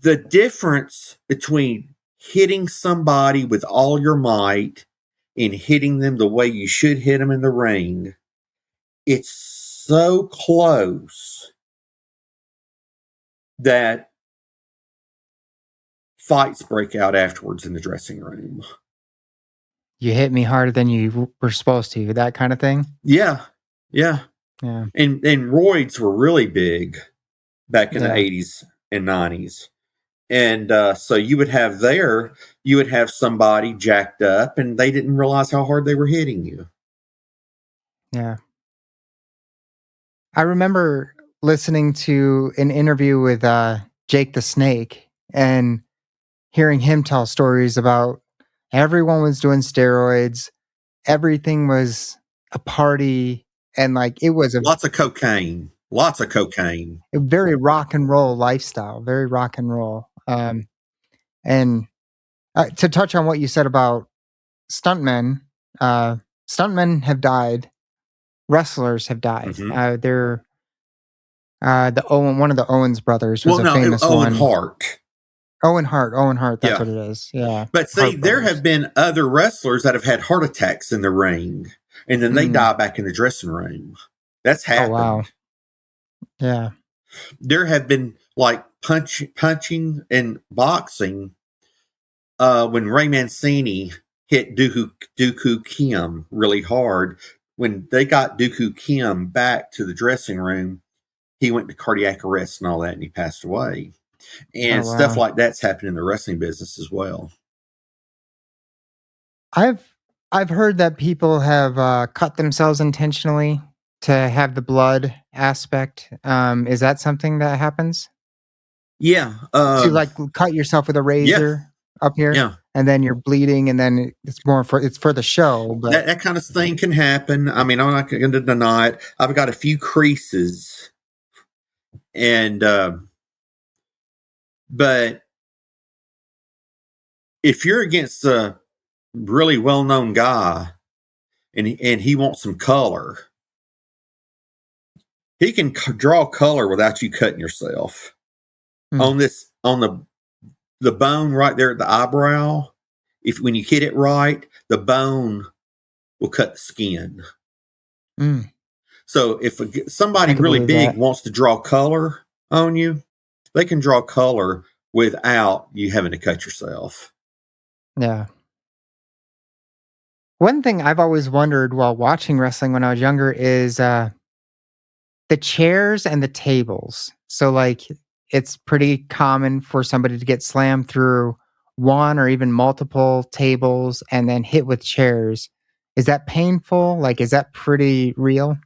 the difference between hitting somebody with all your might and hitting them the way you should hit them in the ring. It's so close that fights break out afterwards in the dressing room. You hit me harder than you were supposed to, that kind of thing. Yeah. Yeah. And roids were really big back in the 80s and 90s. And so you would have somebody jacked up and they didn't realize how hard they were hitting you. Yeah. I remember listening to an interview with Jake the Snake and hearing him tell stories about everyone was doing steroids. Everything was a party. And like it was lots of cocaine. A very rock and roll lifestyle, very rock and roll. And to touch on what you said about stuntmen, stuntmen have died. Wrestlers have died. Mm-hmm. They're one of the Owens brothers was a famous one. Owen Hart. That's what it is. Yeah. But see, there have been other wrestlers that have had heart attacks in the ring, and then they die back in the dressing room. That's happened. Oh, wow. Yeah. There have been like punching and boxing. When Ray Mancini hit Dooku Kim really hard, when they got Dooku Kim back to the dressing room, he went to cardiac arrest and all that, and he passed away. And stuff like that's happened in the wrestling business as well. I've heard that people have cut themselves intentionally to have the blood aspect. Is that something that happens? Yeah. To like cut yourself with a razor up here, and then you're bleeding, and then it's for the show. But that kind of thing can happen. I mean, I'm not going to deny it. I've got a few creases, and but if you're against a really well-known guy and he wants some color, he can draw color without you cutting yourself. On the bone right there at the eyebrow, when you hit it right, the bone will cut the skin. So if somebody really big wants to draw color on you, they can draw color without you having to cut yourself. Yeah. One thing I've always wondered while watching wrestling when I was younger is the chairs and the tables. So like it's pretty common for somebody to get slammed through one or even multiple tables and then hit with chairs. Is that painful? Like, is that pretty real?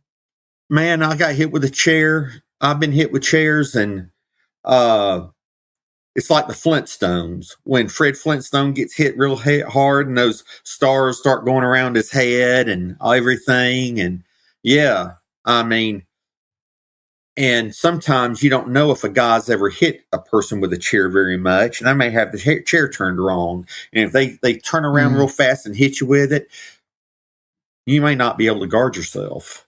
Man, I got hit with a chair. I've been hit with chairs, and it's like the Flintstones. When Fred Flintstone gets hit real hard and those stars start going around his head and everything. And yeah, I mean, And sometimes you don't know if a guy's ever hit a person with a chair very much, and they may have the chair turned wrong. And if they turn around real fast and hit you with it, you may not be able to guard yourself.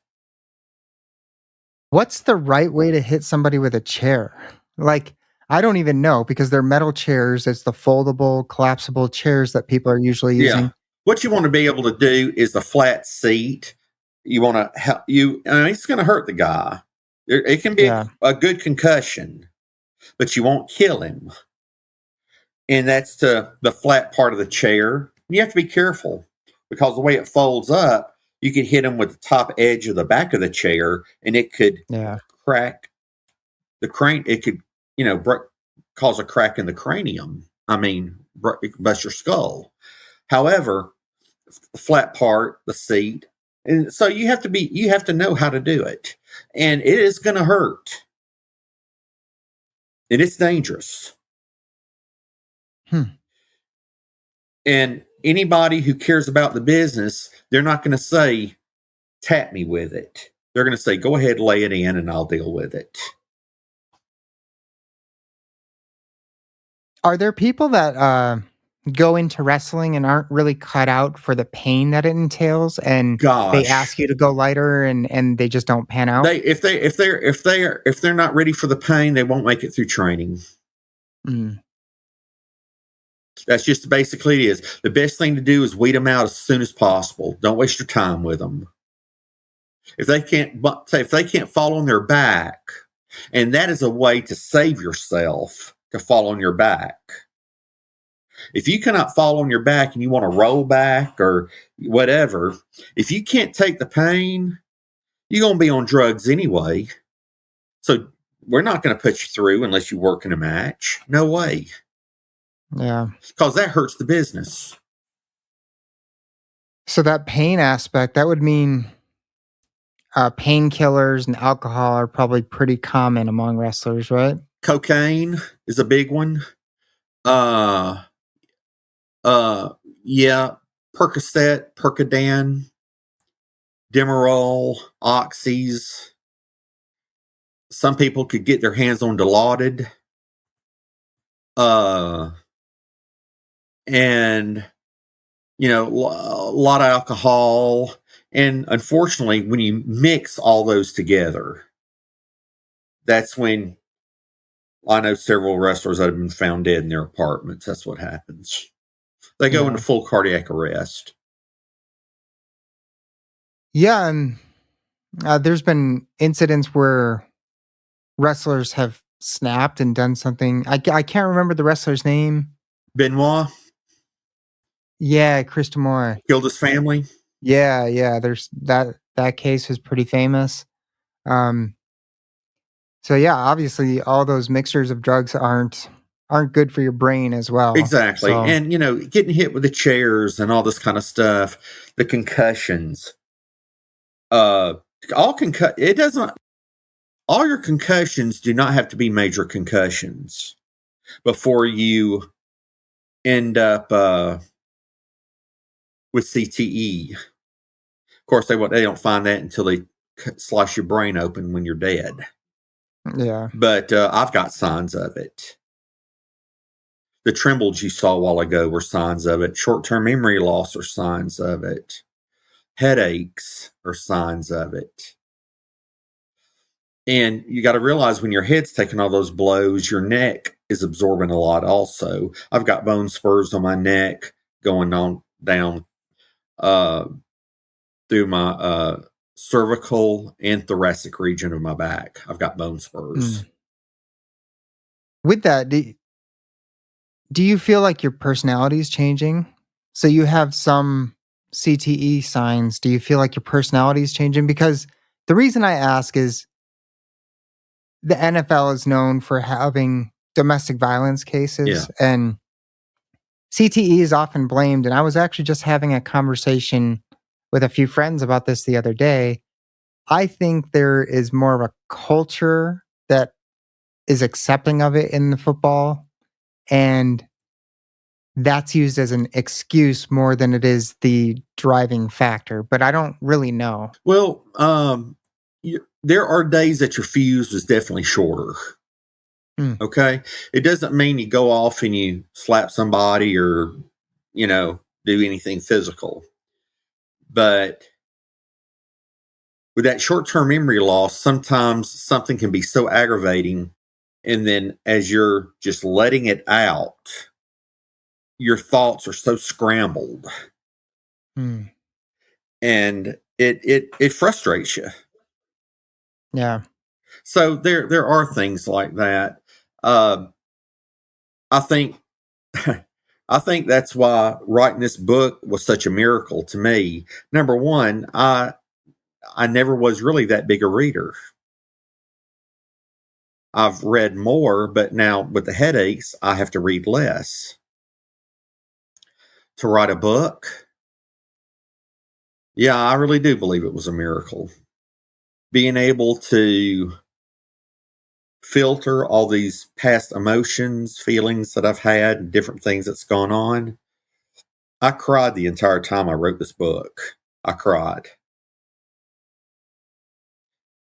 What's the right way to hit somebody with a chair? Like, I don't even know because they're metal chairs. It's the foldable, collapsible chairs that people are usually Yeah. using. What you want to be able to do is the flat seat. You want to help you. I mean, it's going to hurt the guy. It can be Yeah. a good concussion, but you won't kill him. And that's the flat part of the chair. You have to be careful because the way it folds up, you could hit him with the top edge of the back of the chair, and it could Yeah. crack the crane. It could, cause a crack in the cranium. I mean, bust your skull. However, the flat part, the seat, and so you have to know how to do it, and it is going to hurt, and it's dangerous. And anybody who cares about the business, they're not going to say, tap me with it. They're going to say, go ahead, lay it in, and I'll deal with it. Are there people that go into wrestling and aren't really cut out for the pain that it entails, and they Gosh, ask you to go lighter, and they just don't pan out? if they're not ready for the pain, they won't make it through training. Mm. That's just basically it is. The best thing to do is weed them out as soon as possible. Don't waste your time with them. If they can't fall on their back, and that is a way to save yourself, to fall on your back. If you cannot fall on your back and you want to roll back or whatever, if you can't take the pain, you're going to be on drugs anyway. So we're not going to put you through unless you work in a match. No way. Yeah. Because that hurts the business. So that pain aspect, that would mean painkillers and alcohol are probably pretty common among wrestlers, right? Cocaine is a big one. Uh, yeah, Percocet, Percodan, Demerol, Oxys. Some people could get their hands on Dilaudid. And a lot of alcohol. And unfortunately, when you mix all those together, that's when I know several wrestlers that have been found dead in their apartments. That's what happens. They go into full cardiac arrest. Yeah, and there's been incidents where wrestlers have snapped and done something. I can't remember the wrestler's name. Benoit Yeah, Chris Demore. killed his family. Yeah. There's that case was pretty famous. Um, so yeah, obviously all those mixtures of drugs aren't good for your brain as well. Exactly. So And, getting hit with the chairs and all this kind of stuff, the concussions, it doesn't, all your concussions do not have to be major concussions before you end up with CTE. Of course, they don't find that until they slice your brain open when you're dead. yeah. But I've got signs of it. The trembles you saw a while ago were signs of it. Short-term memory loss are signs of it. Headaches are signs of it. And you got to realize when your head's taking all those blows, your neck is absorbing a lot also. I've got bone spurs on my neck going on down through my cervical and thoracic region of my back. I've got bone spurs. With that, do you feel like your personality is changing? So you have some CTE signs. Do you feel like your personality is changing? Because the reason I ask is the NFL is known for having domestic violence cases, and CTE is often blamed. And I was actually just having a conversation with a few friends about this the other day. I think there is more of a culture that is accepting of it in the football, and that's used as an excuse more than it is the driving factor. But I don't really know. Well, there are days that your fuse is definitely shorter. Mm. Okay. It doesn't mean you go off and you slap somebody or, do anything physical. But with that short term memory loss, sometimes something can be so aggravating. And then as you're just letting it out, your thoughts are so scrambled Mm. and it frustrates you. Yeah. So there are things like that. I think I think that's why writing this book was such a miracle to me. Number one, I never was really that big a reader. I've read more, but now with the headaches, I have to read less. To write a book, yeah, I really do believe it was a miracle. Being able to filter all these past emotions, feelings that I've had, and different things that's gone on. I cried the entire time I wrote this book. I cried.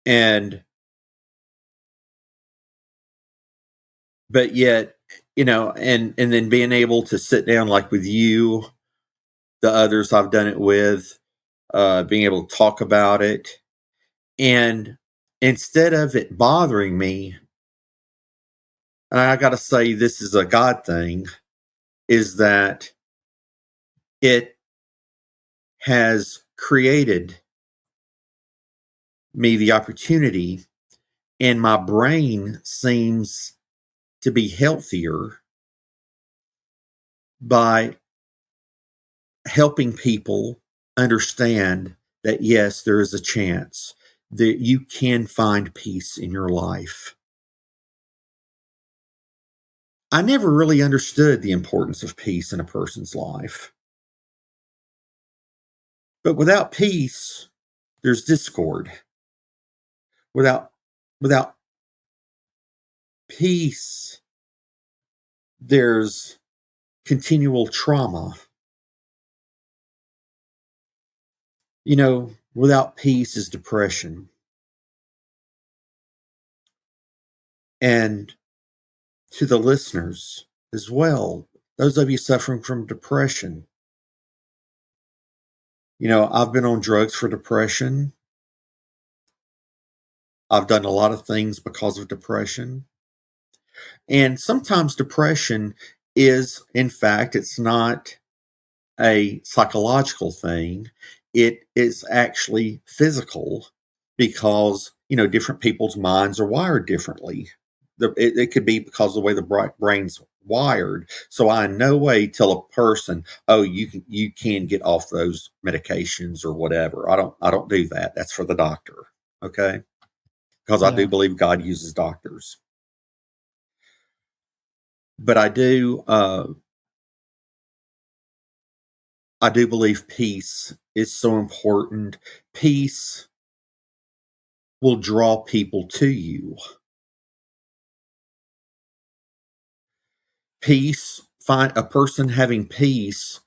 And, but yet, and then being able to sit down like with you, the others I've done it with, being able to talk about it. And instead of it bothering me, and I got to say, this is a God thing, is that it has created me the opportunity, and my brain seems to be healthier by helping people understand that yes, there is a chance that you can find peace in your life. I never really understood the importance of peace in a person's life. But without peace, there's discord. Without without peace, there's continual trauma. Without peace is depression. And to the listeners as well, those of you suffering from depression, I've been on drugs for depression. I've done a lot of things because of depression. And sometimes depression is, in fact, it's not a psychological thing. It is actually physical because, different people's minds are wired differently. It could be because of the way the brain's wired. So I in no way tell a person, oh, you can get off those medications or whatever. I don't do that. That's for the doctor. Okay. Because I do Yeah. believe God uses doctors. But I do believe peace is so important. Peace will draw people to you. Peace, find a person having peace,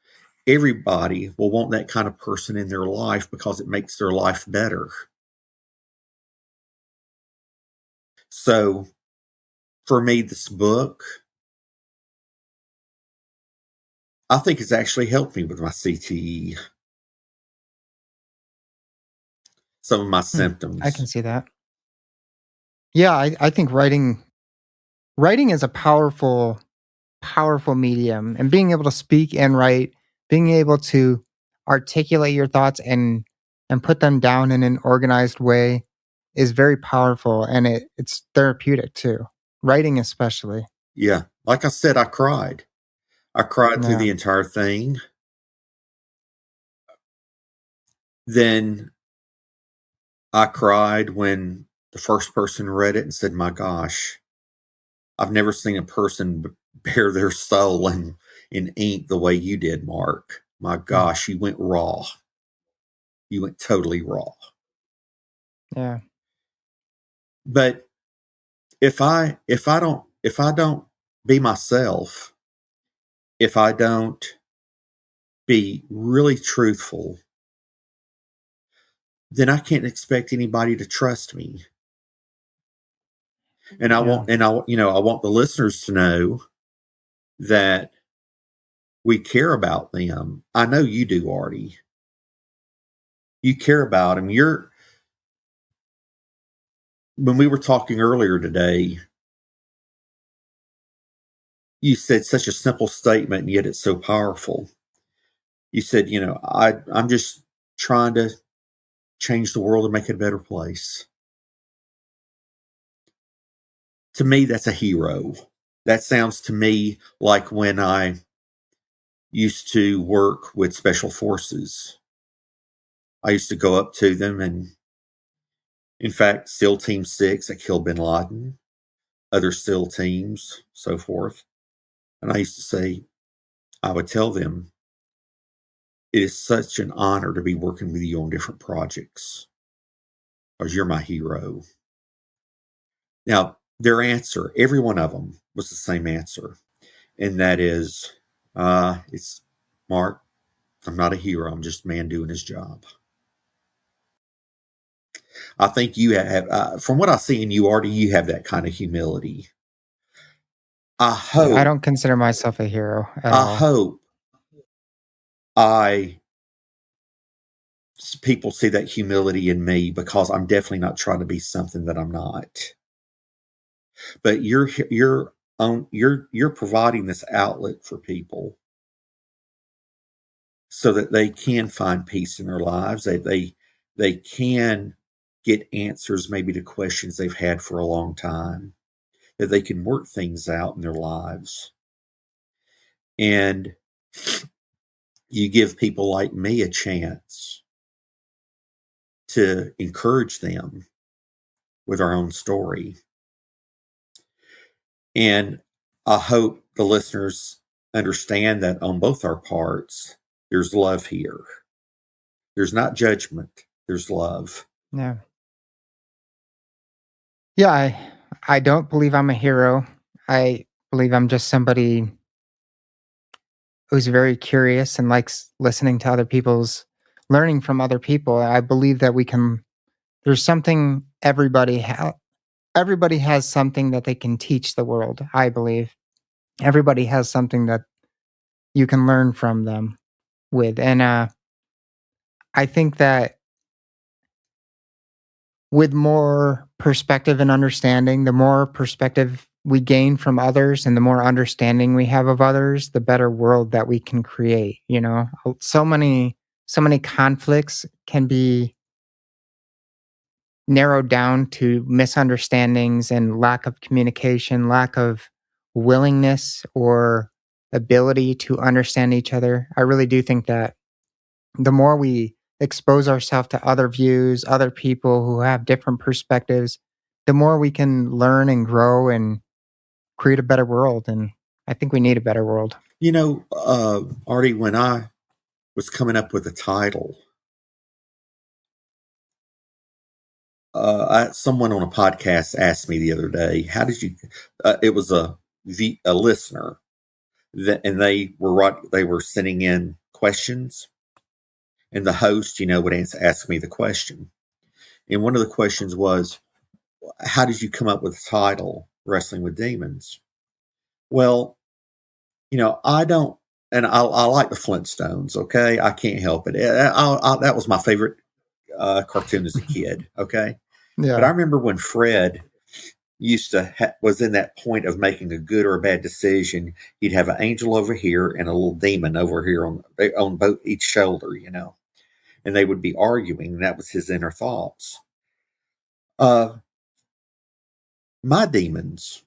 everybody will want that kind of person in their life because it makes their life better. So for me, this book, I think it's actually helped me with my CTE, some of my I can symptoms. see that. Yeah, I think writing is a powerful medium, and being able to speak and write, being able to articulate your thoughts and put them down in an organized way is very powerful, and it's therapeutic too. Writing especially. Yeah. Like I said, I cried. I cried through Yeah. the entire thing. Then I cried when the first person read it and said, my gosh, I've never seen a person bare their soul in ink the way you did, Mark. My Mm. gosh, you went raw. You went totally raw. Yeah. But if I don't be myself, if I don't be really truthful, then I can't expect anybody to trust me. And Yeah. I want the listeners to know that we care about them. I know you do, Artie. You care about them. When we were talking earlier today, you said such a simple statement, and yet it's so powerful. You said, I'm just trying to change the world and make it a better place. To me, that's a hero. That sounds to me like when I used to work with special forces. I used to go up to them, and in fact, SEAL Team 6 that killed bin Laden, other SEAL teams, so forth. And I used to say, I would tell them, it is such an honor to be working with you on different projects, because you're my hero. Now, their answer, every one of them, was the same answer. And that is, it's Mark, I'm not a hero. I'm just a man doing his job. I think you have, from what I see in you, Artie, you have that kind of humility. I Yeah, I hope, don't consider myself a hero at I all. hope I people see that humility in me, because I'm definitely not trying to be something that I'm not. But you're providing this outlet for people so that they can find peace in their lives. They can get answers maybe to questions they've had for a long time, that they can work things out in their lives. And you give people like me a chance to encourage them with our own story. And I hope the listeners understand that on both our parts, there's love here. There's not judgment, there's love. Yeah. Yeah, I don't believe I'm a hero. I believe I'm just somebody who's very curious and likes listening to other people's learning from other people. I believe that there's something everybody has something that they can teach the world, I believe. Everybody has something that you can learn from them with. And I think that with more perspective and understanding, the more perspective we gain from others and the more understanding we have of others, the better world that we can create, so many conflicts can be narrowed down to misunderstandings and lack of communication, lack of willingness or ability to understand each other. I really do think that the more we expose ourselves to other views, other people who have different perspectives, the more we can learn and grow and create a better world. And I think we need a better world. Artie, when I was coming up with a title, someone on a podcast asked me the other day, "How did you?" It was a listener and they were sending in questions, and the host, would ask me the question. And one of the questions was, "How did you come up with the title Wrestling with Demons?" Well, I don't, and I like the Flintstones. Okay, I can't help it. That was my favorite cartoon as a kid. Okay, but I Yeah. remember when Fred was in that point of making a good or a bad decision. He'd have an angel over here and a little demon over here on both each shoulder, and they would be arguing. And that was his inner thoughts. My demons,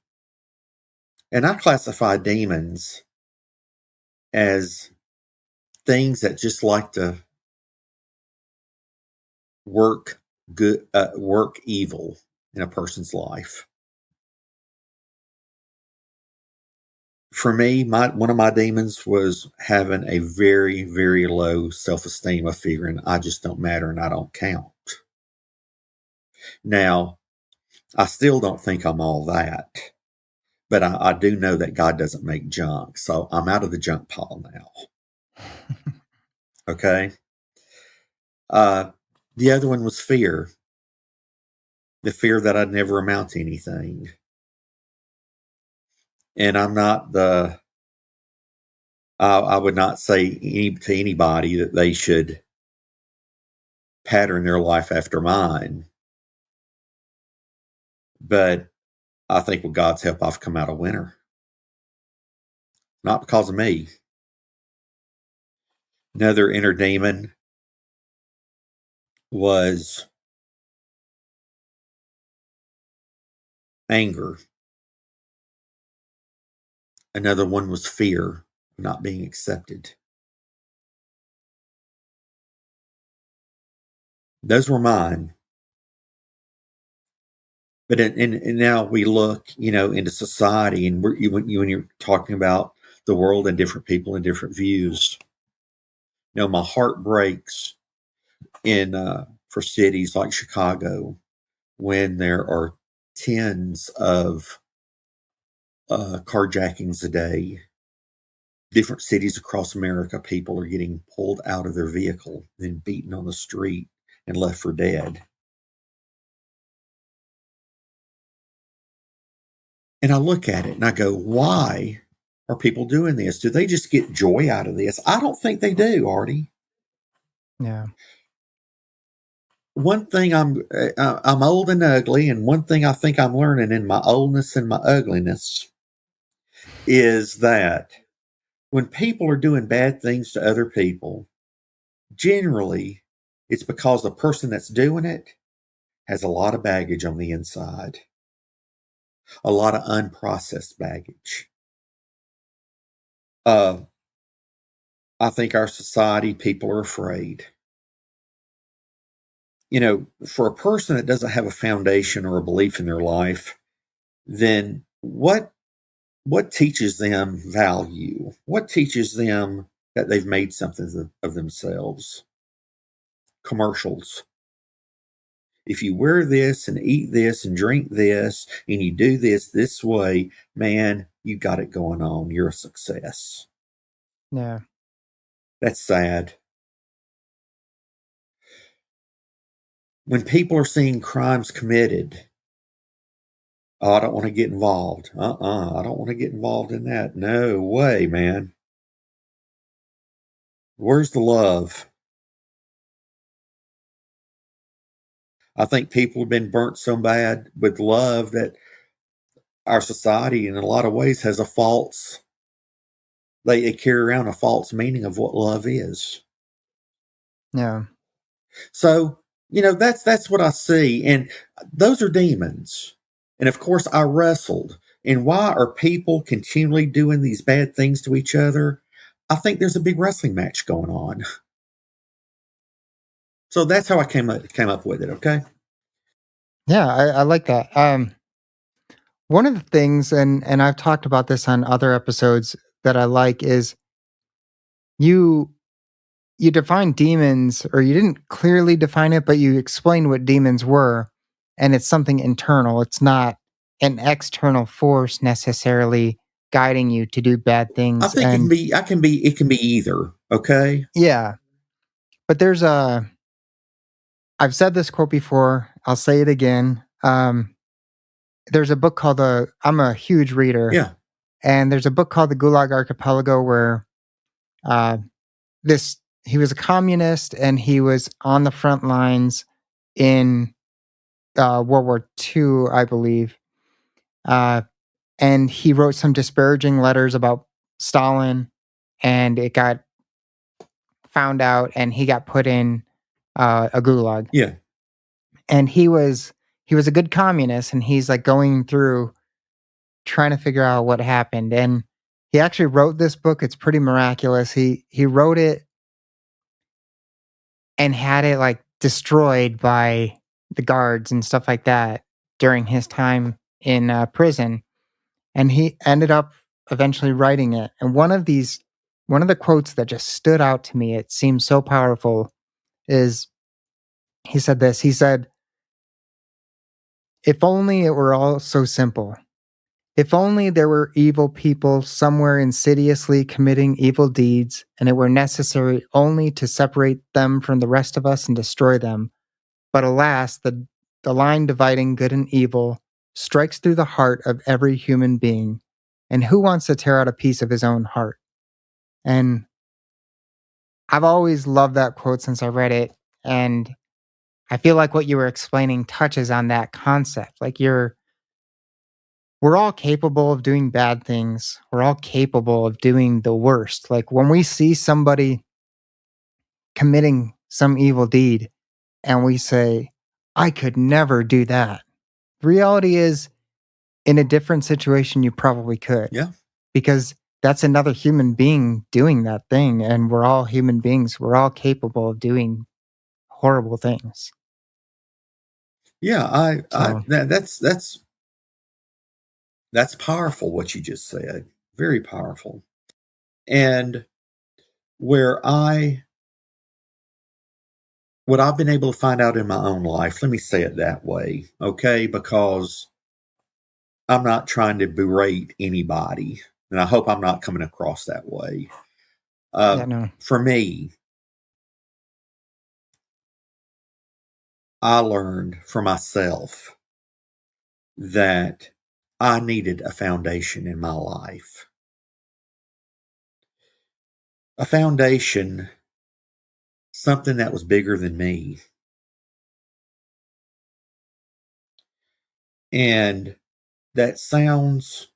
and I classify demons as things that just like to work evil in a person's life. For me, one of my demons was having a very, very low self-esteem of figuring I just don't matter and I don't count. Now, I still don't think I'm all that, but I do know that God doesn't make junk, so I'm out of the junk pile now. Okay. The other one was fear, the fear that I'd never amount to anything. And I'm not the, I would not say to anybody that they should pattern their life after mine. But I think with God's help, I've come out a winner. Not because of me. Another inner demon was anger. Another one was fear of not being accepted. Those were mine. But and now we look, into society, and when you're talking about the world and different people and different views, my heart breaks in for cities like Chicago when there are tens of carjackings a day. Different cities across America, people are getting pulled out of their vehicle, then beaten on the street and left for dead. And I look at it and I go, why are people doing this? Do they just get joy out of this? I don't think they do, Artie. Yeah. One thing I'm old and ugly, and one thing I think I'm learning in my oldness and my ugliness is that when people are doing bad things to other people, generally it's because the person that's doing it has a lot of baggage on the inside, a lot of unprocessed baggage. I think our society, people are afraid. For a person that doesn't have a foundation or a belief in their life, then what teaches them value? What teaches them that they've made something of themselves? Commercials. If you wear this and eat this and drink this and you do this way, man, you got it going on. You're a success. Yeah. That's sad. When people are seeing crimes committed, oh, I don't want to get involved. I don't want to get involved in that. No way, man. Where's the love? I think people have been burnt so bad with love that our society, in a lot of ways, has a false, they carry around a false meaning of what love is. Yeah. So, that's what I see. And those are demons. And of course, I wrestled. And why are people continually doing these bad things to each other? I think there's a big wrestling match going on. So that's how I came up with it. Okay. Yeah, I like that. One of the things, and I've talked about this on other episodes that I like is you you define demons, or you didn't clearly define it, but you explained what demons were, and it's something internal. It's not an external force necessarily guiding you to do bad I things. think it can And be. It can be either. Okay. yeah, but I've said this quote before. I'll say it again. There's a book called I'm a huge reader, Yeah. and there's a book called The Gulag Archipelago where uh, this he was a communist and he was on the front lines in World War II, I believe. And he wrote some disparaging letters about Stalin, and it got found out, and he got put in a gulag. Yeah. And he was a good communist, and he's like going through trying to figure out what happened. And he actually wrote this book. It's pretty miraculous. He wrote it and had it like destroyed by the guards and stuff like that during his time in prison. And he ended up eventually writing it. And one of the quotes that just stood out to me, it seems so powerful, is he said this. He said, "If only it were all so simple. If only there were evil people somewhere insidiously committing evil deeds, and it were necessary only to separate them from the rest of us and destroy them. But alas, the line dividing good and evil strikes through the heart of every human being. And who wants to tear out a piece of his own heart? And I've always loved that quote since I read it. And I feel like what you were explaining touches on that concept. Like we're all capable of doing bad things. We're all capable of doing the worst. Like when we see somebody committing some evil deed and we say, I could never do that. The reality is, in a different situation, you probably could. Yeah. Because that's another human being doing that thing. And we're all human beings. We're all capable of doing horrible things. Yeah. So, That's powerful what you just said. Very powerful. And where what I've been able to find out in my own life, let me say it that way, okay? Because I'm not trying to berate anybody, and I hope I'm not coming across that way. yeah, no. For me, I learned for myself that I needed a foundation in my life. A foundation, something that was bigger than me. And that sounds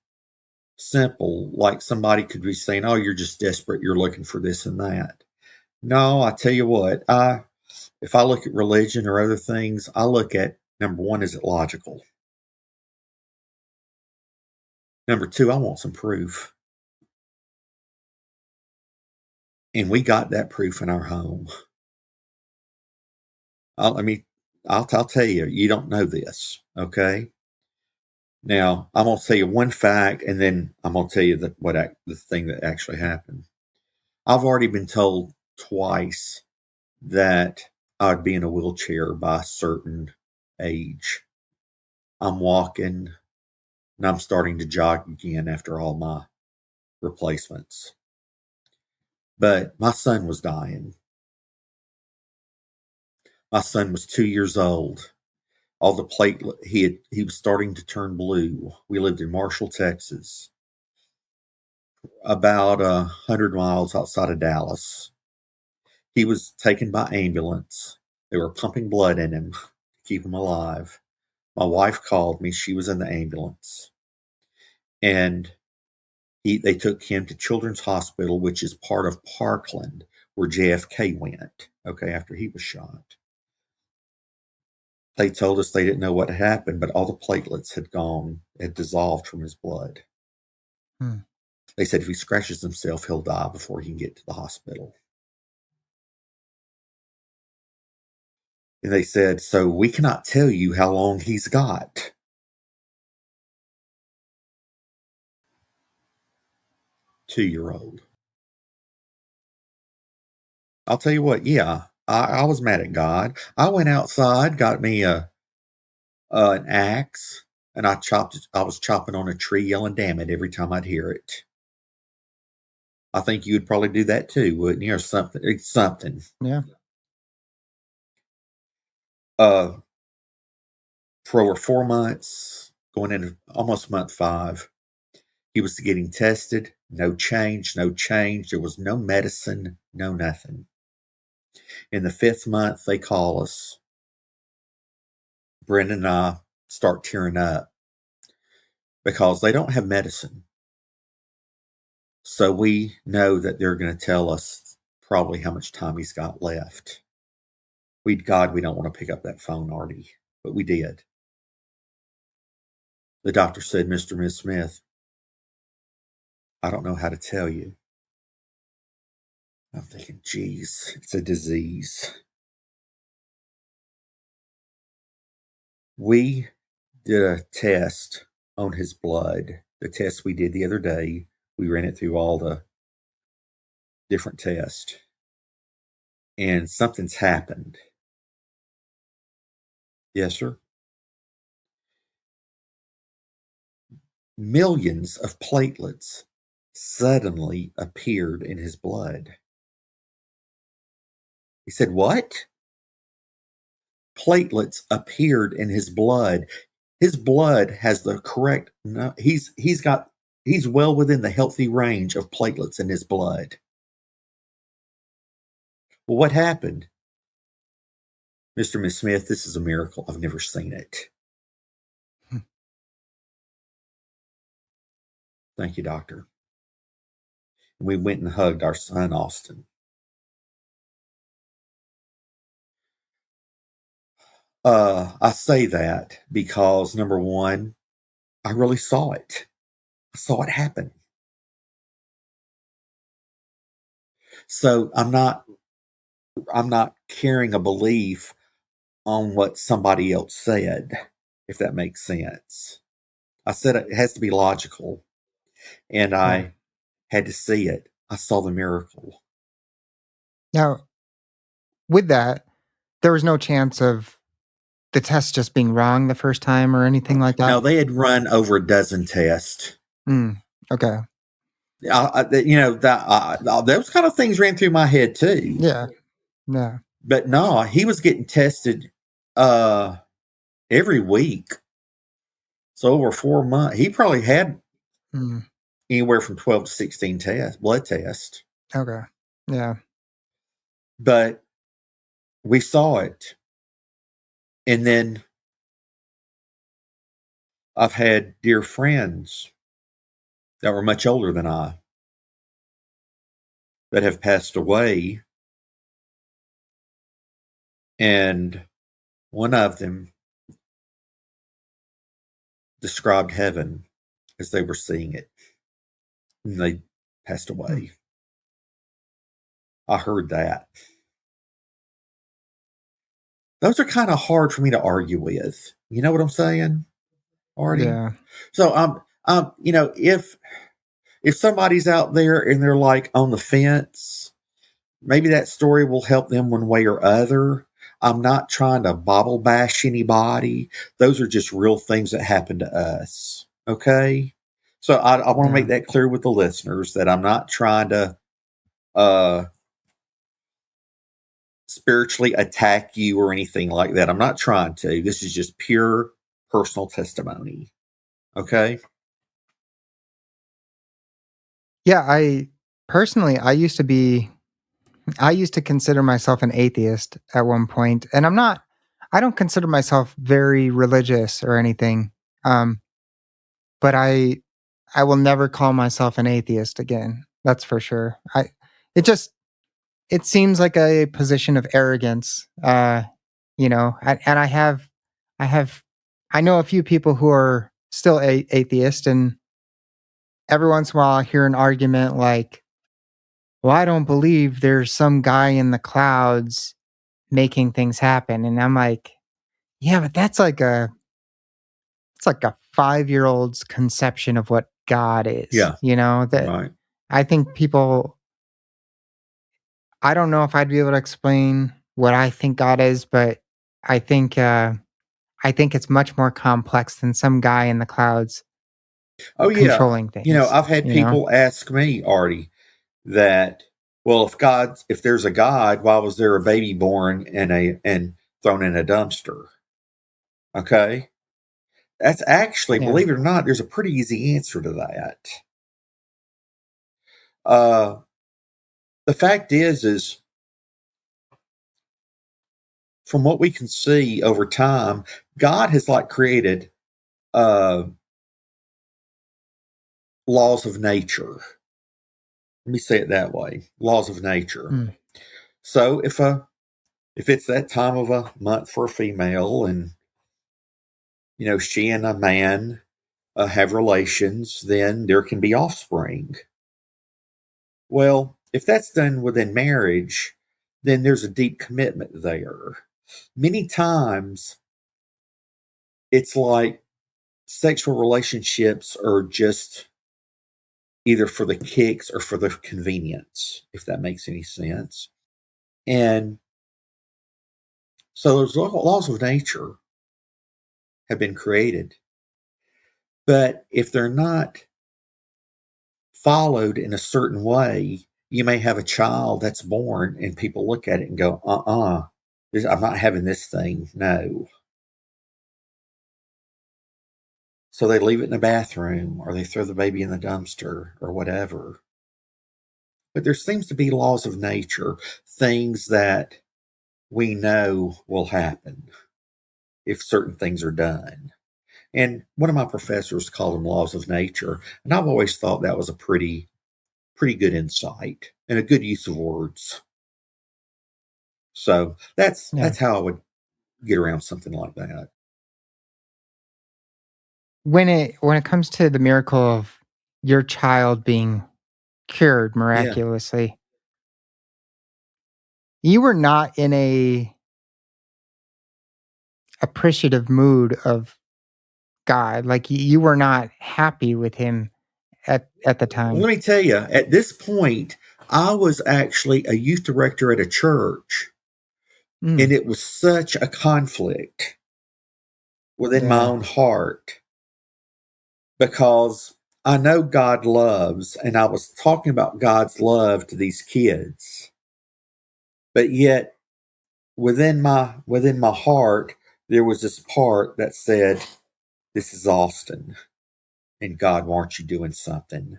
simple, like somebody could be saying, "Oh, you're just desperate. You're looking for this and that." No, I tell you what, if I look at religion or other things, I look at number one, is it logical? Number two, I want some proof. And we got that proof in our home. I mean, I'll tell you, you don't know this, okay? Now, I'm gonna tell you one fact, and then I'm gonna tell you the thing that actually happened. I've already been told twice that I'd be in a wheelchair by a certain age. I'm walking and I'm starting to jog again after all my replacements. But my son was dying. My son was 2 years old. All the platelet he was starting to turn blue. We lived in Marshall, Texas, about 100 miles outside of Dallas. He was taken by ambulance. They were pumping blood in him to keep him alive. My wife called me. She was in the ambulance. And they took him to Children's Hospital, which is part of Parkland, where JFK went, okay, after he was shot. They told us they didn't know what happened, but all the platelets had dissolved from his blood. Hmm. They said if he scratches himself, he'll die before he can get to the hospital. And they said, so we cannot tell you how long he's got. 2-year-old. I'll tell you what, yeah, I was mad at God. I went outside, got me an axe, and I was chopping on a tree, yelling "damn it" every time I'd hear it. I think you would probably do that too, wouldn't you? Or something. It's something. Yeah. Uh, for over 4 months, going into almost month 5, he was getting tested. No change, no change. There was no medicine, no nothing. In the 5th month, they call us. Brenda and I start tearing up because they don't have medicine. So we know that they're going to tell us probably how much time he's got left. God, we don't want to pick up that phone, Artie, but we did. The doctor said, Mr. and Ms. Smith, I don't know how to tell you. I'm thinking, geez, it's a disease. We did a test on his blood. The test we did the other day, we ran it through all the different tests, and something's happened. Yes, sir. Millions of platelets suddenly appeared in his blood. He said, what? platelets appeared in his blood. His blood has the correct. No, he's well within the healthy range of platelets in his blood. Well, what happened, Mr. and Miss Smith? This is a miracle. I've never seen it. Thank you, doctor. We went and hugged our son, Austin. I say that because, number one, I really saw it. I saw it happen. So I'm not carrying a belief on what somebody else said, if that makes sense. I said it has to be logical, and I had to see it. I saw the miracle. Now, with that, there was no chance of the test just being wrong the first time or anything like that? No, they had run over a dozen tests. Okay. Those kind of things ran through my head too. Yeah. But no, he was getting tested every week. So over 4 months, he probably had anywhere from 12 to 16 blood tests. Okay. Yeah. But we saw it. And then I've had dear friends that were much older than I that have passed away. And one of them described heaven as they were seeing it. And they passed away. I heard that. Those are kind of hard for me to argue with. You know what I'm saying, Artie? Yeah. So if somebody's out there and they're like on the fence, maybe that story will help them one way or other. I'm not trying to bobble bash anybody. Those are just real things that happen to us. Okay? So I want to make that clear with the listeners that I'm not trying to spiritually attack you or anything like that. I'm not trying to. This is just pure personal testimony. Okay? Yeah, I used to consider myself an atheist at one point, and I don't consider myself very religious or anything. But I will never call myself an atheist again. That's for sure. It seems like a position of arrogance. And I know a few people who are still atheist, and every once in a while I hear an argument like, well, I don't believe there's some guy in the clouds making things happen. And I'm like, yeah, but it's like a 5-year-old's conception of what God is. Yeah. Right. I think I don't know if I'd be able to explain what I think God is, but I think it's much more complex than some guy in the clouds controlling things. I've had people ask me, Artie, that, well, if there's a God, why was there a baby born and thrown in a dumpster? Okay. That's actually, believe it or not, there's a pretty easy answer to that. The fact is from what we can see over time, God has created laws of nature. Let me say it that way. Laws of nature. So if it's that time of a month for a female and she and a man have relations, then there can be offspring. Well, if that's done within marriage, then there's a deep commitment there. Many times it's like sexual relationships are just either for the kicks or for the convenience, if that makes any sense. And so those laws of nature have been created. But if they're not followed in a certain way, you may have a child that's born and people look at it and go, I'm not having this thing. No. So they leave it in the bathroom or they throw the baby in the dumpster or whatever. But there seems to be laws of nature, things that we know will happen if certain things are done. And one of my professors called them laws of nature. And I've always thought that was a pretty good insight and a good use of words. So Yeah. that's how I would get around something like that. When it comes to the miracle of your child being cured Yeah. miraculously, you were not in a appreciative mood of God. Like you were not happy with him at the Well, time. let me tell you, at this point, I was actually a youth director at a church, and Mm, it was such a conflict within my yeah. own heart because I know God loves, and I was talking about God's love to these kids, but yet within my heart, there was this part that said, "This is Austin, and God wants you doing something,"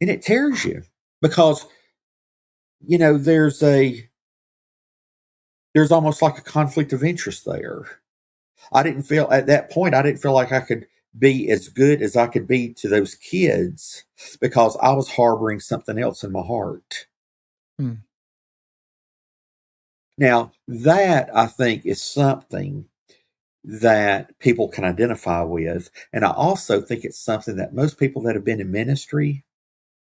and it tears you because there's almost like a conflict of interest there. I didn't feel at that point, I didn't feel like I could be as good as I could be to those kids because I was harboring something else in my heart. Mm, Now, that I think is something that people can identify with. And I also think it's something that most people that have been in ministry,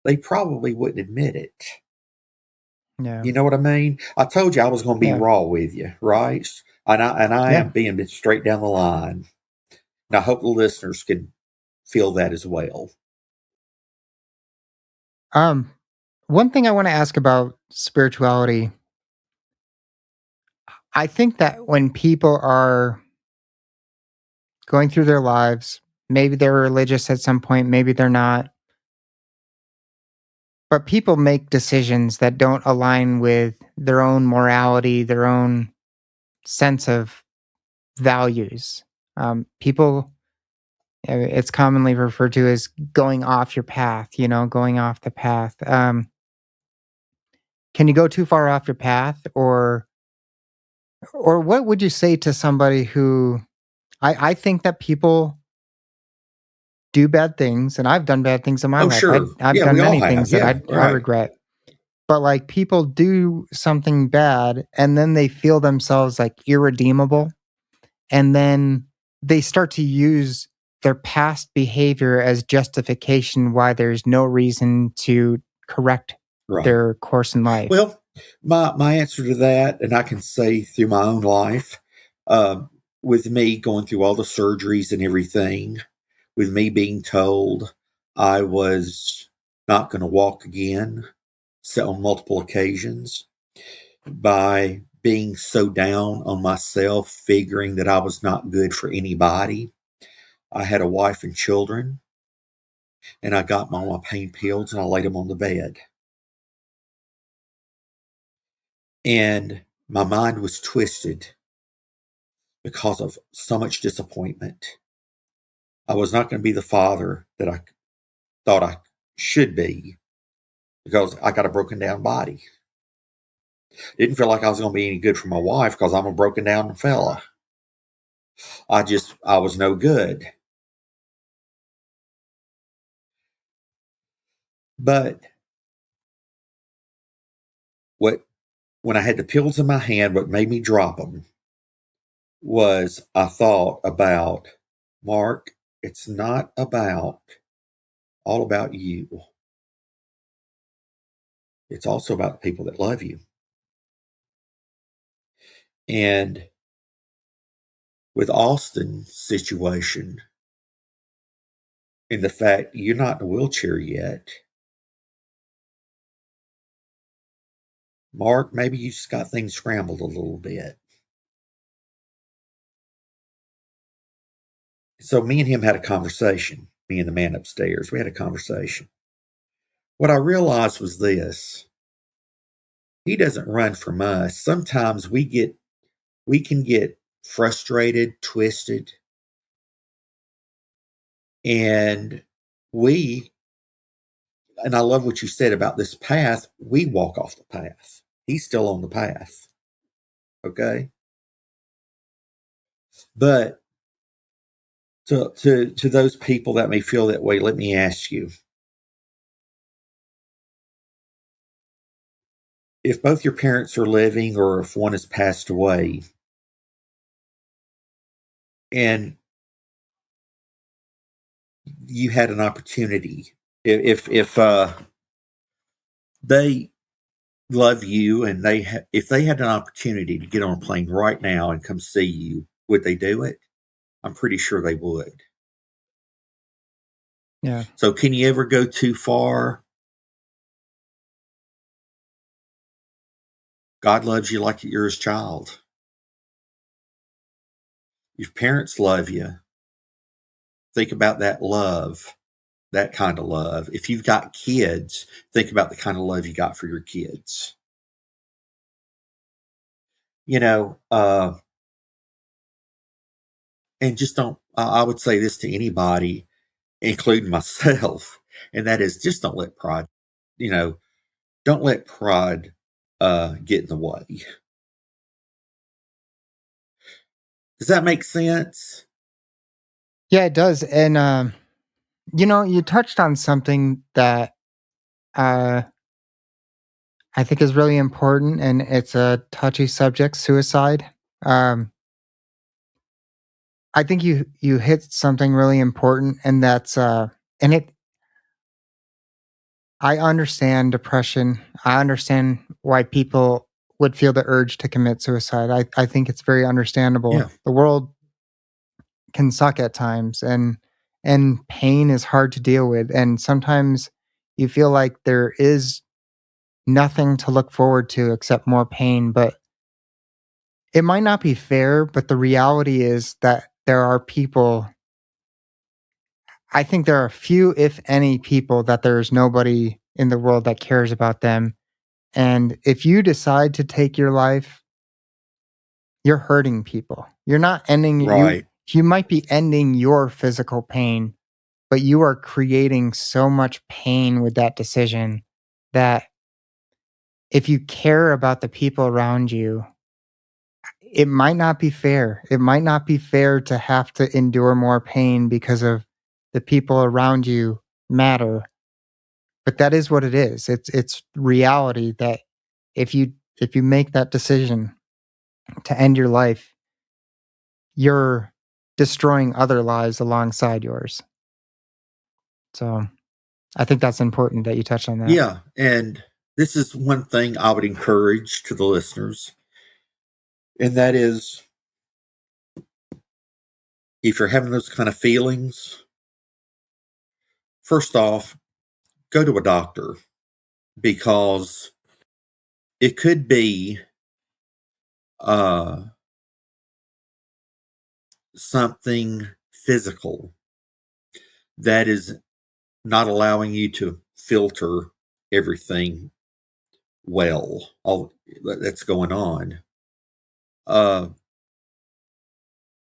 they probably wouldn't admit it. yeah. You know what I mean? I told you I was going to be Yeah. raw with you, right? And I am Yeah. being straight down the line. And I hope the listeners can feel that as well. Um, One thing I want to ask about spirituality, I think that when people are going through their lives, maybe they're religious at some point, maybe they're not, but people make decisions that don't align with their own morality, their own sense of values. People, it's commonly referred to as going off your path, going off the path. Can you go too far off your path, or what would you say to somebody who I think that people do bad things, and I've done bad things in my Oh, life. sure. I've Yeah, done we all many have. things that Yeah, I right. regret. But like people do something bad and then they feel themselves like irredeemable, and then they start to use their past behavior as justification why there's no reason to correct Right. their course in life. Well, my answer to that, and I can say through my own life, with me going through all the surgeries and everything, with me being told I was not going to walk again, so on multiple occasions, by being so down on myself, figuring that I was not good for anybody. I had a wife and children, and I got my pain pills and I laid them on the bed. And my mind was twisted because of so much disappointment. I was not going to be the father that I thought I should be because I got a broken down body. Didn't feel like I was going to be any good for my wife because I'm a broken down fella. I was no good. But what, when I had the pills in my hand, what made me drop them was I thought about, Mark, it's not all about you. It's also about the people that love you. And with Austin's situation, and the fact you're not in a wheelchair yet, Mark, maybe you just got things scrambled a little bit. So me and him had a conversation, me and the man upstairs. We had a conversation. What I realized was this: He doesn't run from us. Sometimes we can get frustrated, twisted, and we and I love what you said about this path. We walk off the path. He's still on the path. Okay. But to those people that may feel that way, let me ask you, if both your parents are living or if one has passed away, and you had an opportunity, if they love you and if they had an opportunity to get on a plane right now and come see you, would they do it? I'm pretty sure they would. Yeah. So can you ever go too far? God loves you like you're his child. Your parents love you. Think about that love, that kind of love. If you've got kids, think about the kind of love you got for your kids. You know, and just don't, I would say this to anybody, including myself, and that is just don't let pride, you know, don't let pride get in the way. Does that make sense? Yeah, it does. And you touched on something that uh I think is really important, and it's a touchy subject, suicide. Um I think you hit something really important, and that's and it I understand depression. I understand why people would feel the urge to commit suicide. I think it's very understandable. Yeah. The world can suck at times, and pain is hard to deal with, and sometimes you feel like there is nothing to look forward to except more pain, but it might not be fair, but the reality is that there are people. I think there are few, if any, people that there's nobody in the world that cares about them. And if you decide to take your life, you're hurting people. You're not ending Right. you might be ending your physical pain, but you are creating so much pain with that decision that if you care about the people around you, it might not be fair. It might not be fair to have to endure more pain because of the people around you matter. But that is what it is. It's reality that if you make that decision to end your life, you're destroying other lives alongside yours. So I think that's important that you touched on that. Yeah. And this is one thing I would encourage to the listeners, and that is if you're having those kind of feelings, first off, go to a doctor because it could be uh, something physical that is not allowing you to filter everything well, all that's going on. Uh,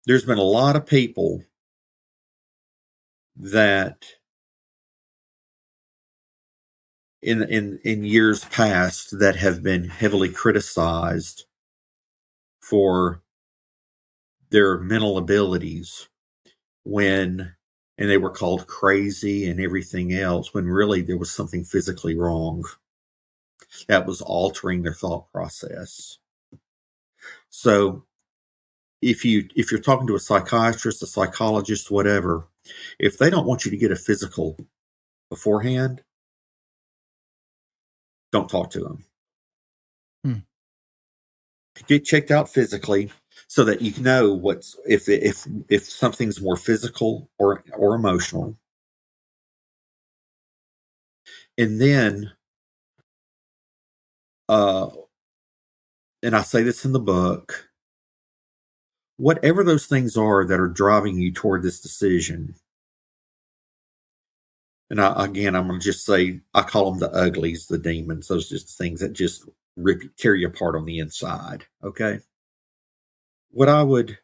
there's been a lot of people that in years past that have been heavily criticized for their mental abilities when and they were called crazy and everything else when really there was something physically wrong that was altering their thought process. So if you're talking to a psychiatrist, a psychologist, whatever, if they don't want you to get a physical beforehand, don't talk to them. Hmm. Get checked out physically so that you know what's if something's more physical or emotional. And then uh and I say this in the book, whatever those things are that are driving you toward this decision, and again, I'm going to just say I call them the uglies, the demons. Those just things that just tear you apart on the inside. Okay. What I would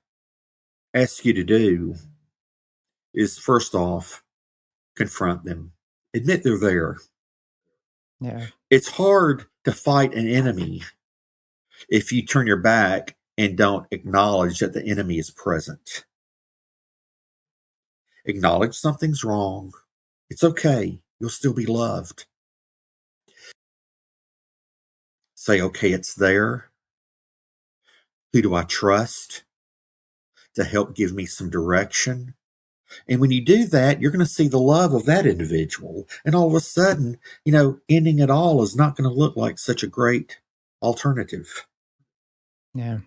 ask you to do is, first off, confront them, admit they're there. Yeah. It's hard to fight an enemy if you turn your back and don't acknowledge that the enemy is present. Acknowledge something's wrong. It's okay. You'll still be loved. Say, okay, it's there. Who do I trust to help give me some direction? And when you do that, you're going to see the love of that individual. And all of a sudden, ending it all is not going to look like such a great alternative. Yeah.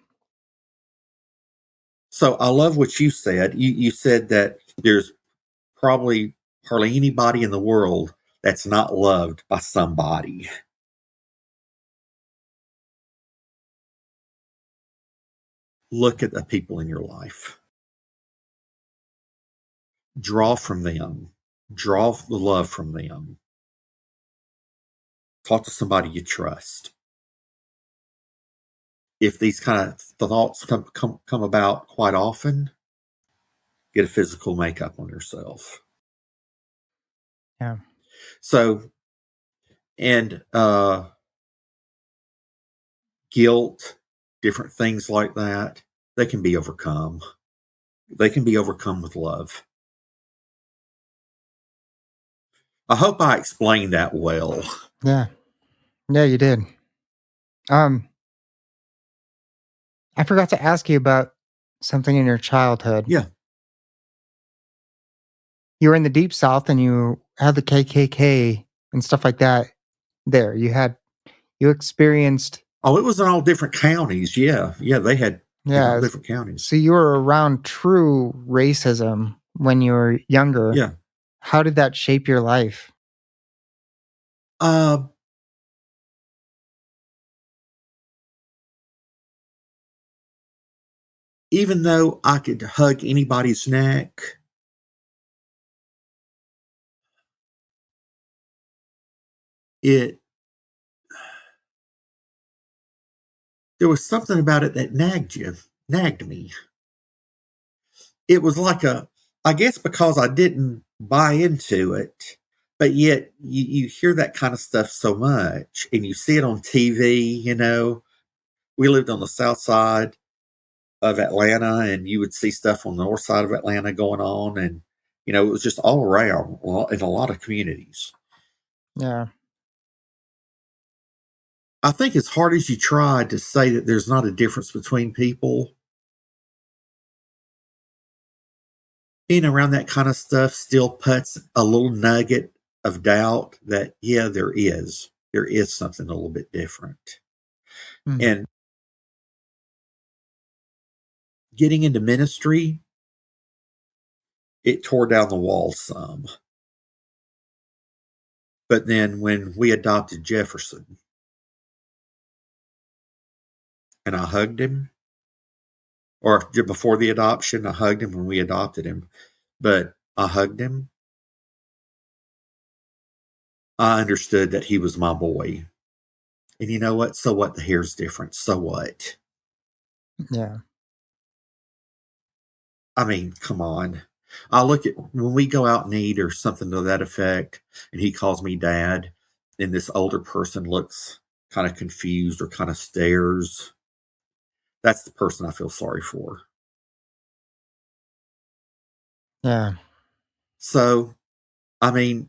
So I love what you said. You said that there's probably hardly anybody in the world that's not loved by somebody. Look at the people in your life. Draw from them. Draw the love from them. Talk to somebody you trust. If these kind of thoughts come about quite often, get a physical makeup on yourself. Yeah. So, and guilt, different things like that, they can be overcome. They can be overcome with love. I hope I explained that well. Yeah. Yeah, you did. I forgot to ask you about something in your childhood. Yeah. You were in the Deep South and you had the KKK and stuff like that there. You experienced. Oh, it was in all different counties. Yeah. Yeah. They had in all Yeah. different counties. So you were around true racism when you were younger. Yeah. How did that shape your life? Even though I could hug anybody's neck, there was something about it that nagged me. It was like I guess because I didn't buy into it, but yet you hear that kind of stuff so much and you see it on TV. We lived on the south side of Atlanta and you would see stuff on the north side of Atlanta going on. And, it was just all around in a lot of communities. Yeah. I think as hard as you try to say that there's not a difference between people, being around that kind of stuff still puts a little nugget of doubt that, yeah, there is something a little bit different. Mm. And getting into ministry, it tore down the walls some. But then when we adopted Jefferson and I hugged him, or before the adoption, I hugged him when we adopted him, but I hugged him, I understood that he was my boy. And you know what? So what? The hair's different. So what? Yeah. I mean, come on. I look at when we go out and eat or something to that effect, and he calls me dad, and this older person looks kind of confused or kind of stares. That's the person I feel sorry for. Yeah. So, I mean,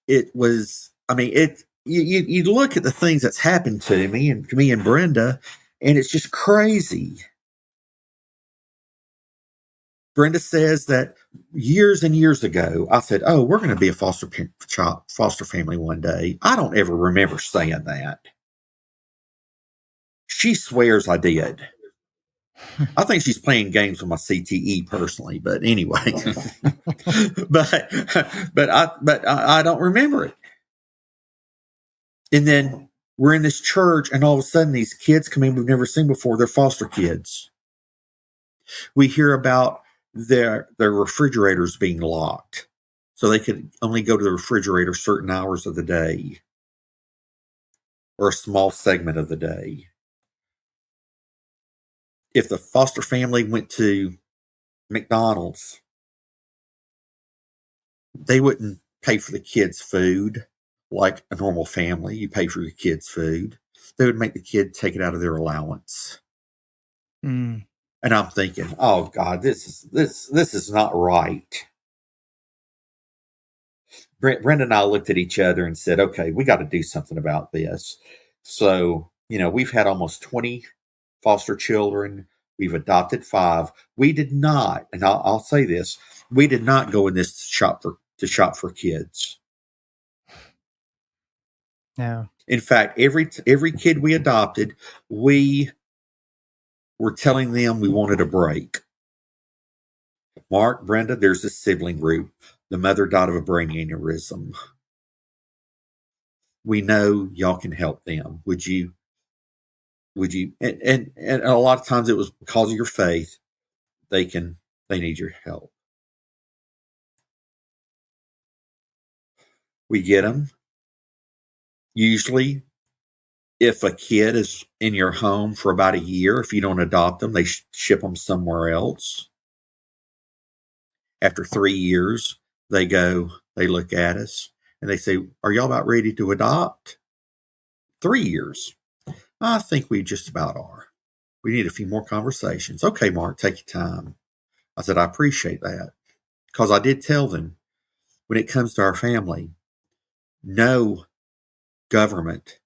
it was, I mean, you look at the things that's happened to me and Brenda, and it's just crazy. Brenda says that years and years ago, I said, "Oh, we're going to be a foster family one day." I don't ever remember saying that. She swears I did. I think she's playing games with my CTE personally, but anyway. but I don't remember it. And then we're in this church, and all of a sudden, these kids come in we've never seen before. They're foster kids. We hear about their refrigerators being locked, so they could only go to the refrigerator certain hours of the day. or a small segment of the day. If the foster family went to McDonald's, they wouldn't pay for the kids' food like a normal family. You pay for your kids' food. They would make the kid take it out of their allowance. Mm. And I'm thinking, oh God, this is not right. Brenda and I looked at each other and said, okay, we got to do something about this. So, we've had almost 20 foster children. We've adopted 5. We did not, and I'll say this, we did not go in this to shop for kids. No. In fact, every kid we adopted, we were telling them we wanted a break. Mark, Brenda, there's this sibling group. The mother died of a brain aneurysm. We know y'all can help them. Would you? And a lot of times it was because of your faith. They need your help. We get them. Usually, if a kid is in your home for about a year, if you don't adopt them, they ship them somewhere else. After 3 years, they look at us and they say, are y'all about ready to adopt? 3 years. I think we just about are. We need a few more conversations. Okay, Mark, take your time. I said, I appreciate that. Because I did tell them, when it comes to our family, no government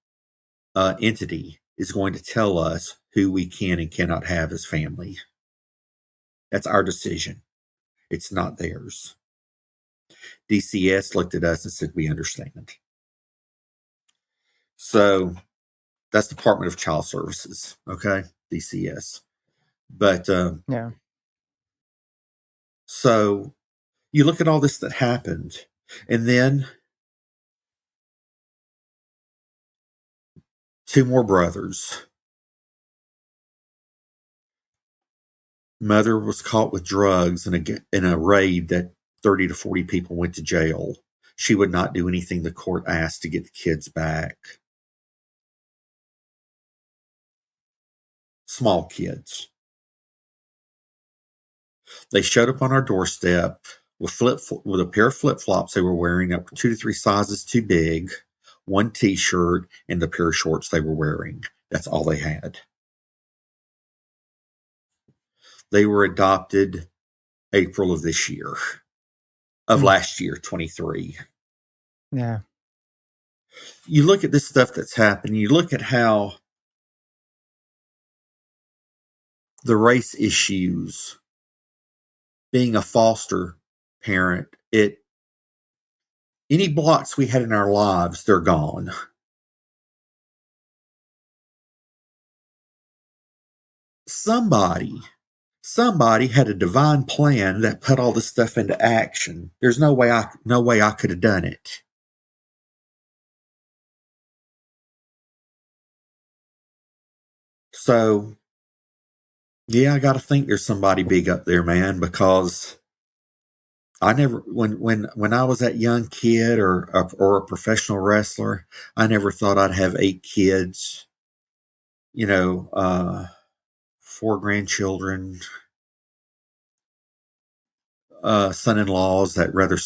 entity is going to tell us who we can and cannot have as family. That's our decision. It's not theirs. DCS looked at us and said, we understand. So that's Department of Child Services, okay? DCS. But Yeah. So you look at all this that happened, and then 2 more brothers. Mother was caught with drugs in a raid that 30 to 40 people went to jail. She would not do anything the court asked to get the kids back. Small kids. They showed up on our doorstep with a pair of flip-flops they were wearing that were 2 to 3 sizes too big, 1 t-shirt, and the pair of shorts they were wearing. That's all they had. They were adopted April of this year, of last year, 23. Yeah. You look at this stuff that's happened, you look at how the race issues, being a foster parent, any blocks we had in our lives, they're gone. Somebody had a divine plan that put all this stuff into action. There's no way I could have done it. So, yeah, I got to think there's somebody big up there, man, because I never, when I was that young kid or a professional wrestler, I never thought I'd have 8 kids, 4 grandchildren, son-in-laws that rather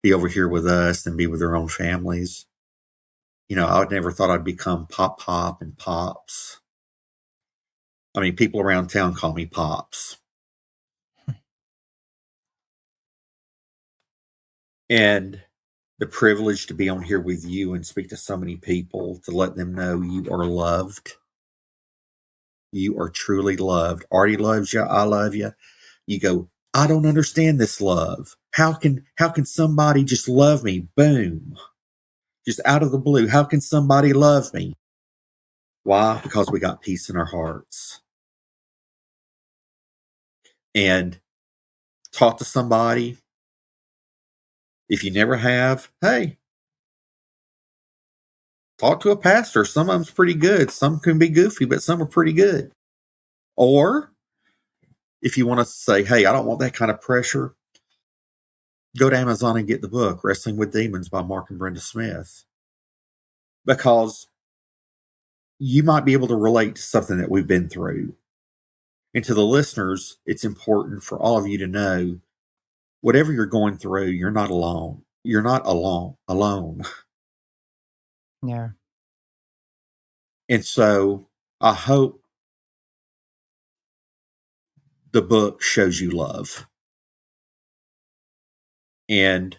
be over here with us than be with their own families. I would never thought I'd become Pop and Pops. I mean, people around town call me Pops. And the privilege to be on here with you and speak to so many people, to let them know you are loved. You are truly loved. Artie loves you. I love you. You go, I don't understand this love. How can somebody just love me? Boom. Just out of the blue. How can somebody love me? Why? Because we got peace in our hearts. And talk to somebody. If you never have, hey, talk to a pastor. Some of them's pretty good. Some can be goofy, but some are pretty good. Or if you want to say, hey, I don't want that kind of pressure, go to Amazon and get the book, Wrestling with Demons by Mark and Brenda Smith. Because you might be able to relate to something that we've been through. And to the listeners, it's important for all of you to know whatever you're going through, you're not alone. You're not alone. Yeah. And so I hope the book shows you love. And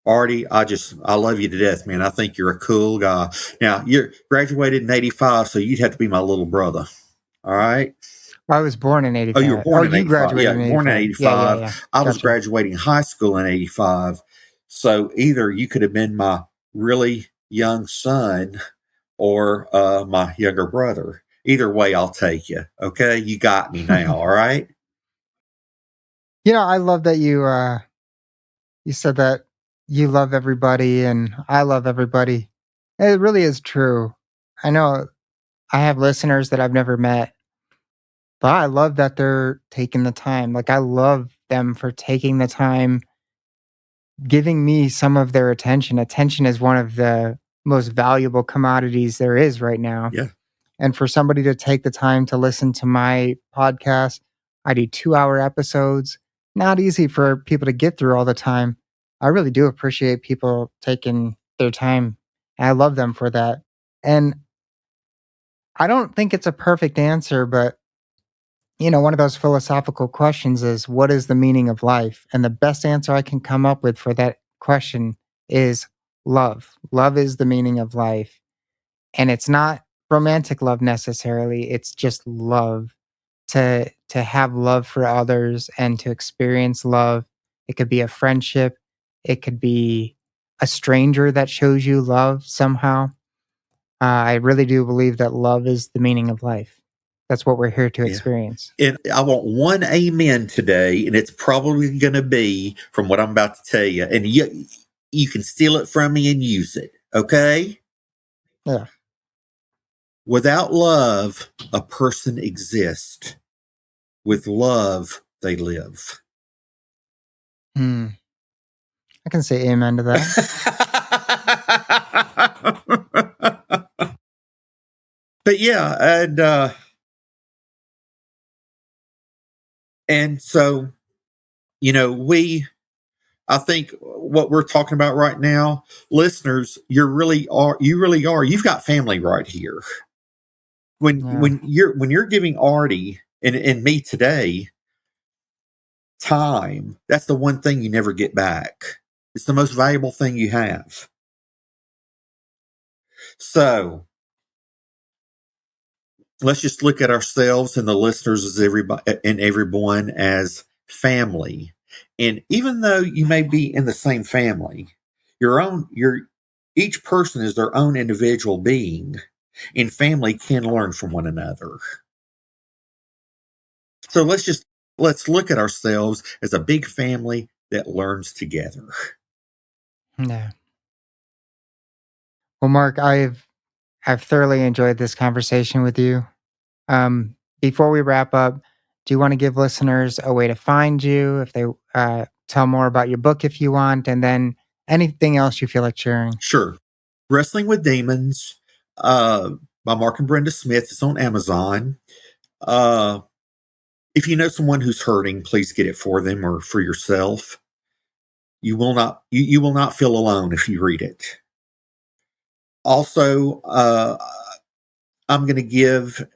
Artie, I love you to death, man. I think you're a cool guy. Now, you're graduated in 85, so you'd have to be my little brother. All right. I was born in Oh, you were 85. Oh, born in you 85. graduated Yeah, in born in 85. Yeah, yeah, yeah. 85. I was Gotcha. graduating high school in 85. So either you could have been my really young son or my younger brother. Either way, I'll take you. Okay. You got me now. All right. I love that you said that you love everybody and I love everybody. It really is true. I know I have listeners that I've never met, but I love that they're taking the time. Like, I love them for taking the time, giving me some of their attention. Attention is one of the most valuable commodities there is right now. Yeah. And for somebody to take the time to listen to my podcast, I do 2-hour episodes. Not easy for people to get through all the time. I really do appreciate people taking their time. I love them for that. And I don't think it's a perfect answer, but one of those philosophical questions is, what is the meaning of life? And the best answer I can come up with for that question is love. Love is the meaning of life. And it's not romantic love necessarily, it's just love. To have love for others and to experience love. It could be a friendship, it could be a stranger that shows you love somehow. I really do believe that love is the meaning of life. That's what we're here to Yeah. experience. And I want one amen today, and it's probably going to be from what I'm about to tell you. And you can steal it from me and use it. Okay. Yeah. Without love, a person exists. With love, they live. Hmm. I can say amen to that. But yeah, and so I think what we're talking about right now, listeners, you've got family right here. When Yeah. when you're giving Artie and me today time, that's the one thing you never get back. It's the most valuable thing you have. So let's just look at ourselves and the listeners as everyone as family. And even though you may be in the same family, your each person is their own individual being, and family can learn from one another. So let's look at ourselves as a big family that learns together. Yeah. Well, Mark, I've thoroughly enjoyed this conversation with you. Before we wrap up, do you want to give listeners a way to find you if they tell more about your book if you want, and then anything else you feel like sharing? Sure. Wrestling with Demons by Mark and Brenda Smith is on Amazon. Uh, if you know someone who's hurting, please get it for them or for yourself. You will not feel alone if you read it. Also, I'm going to give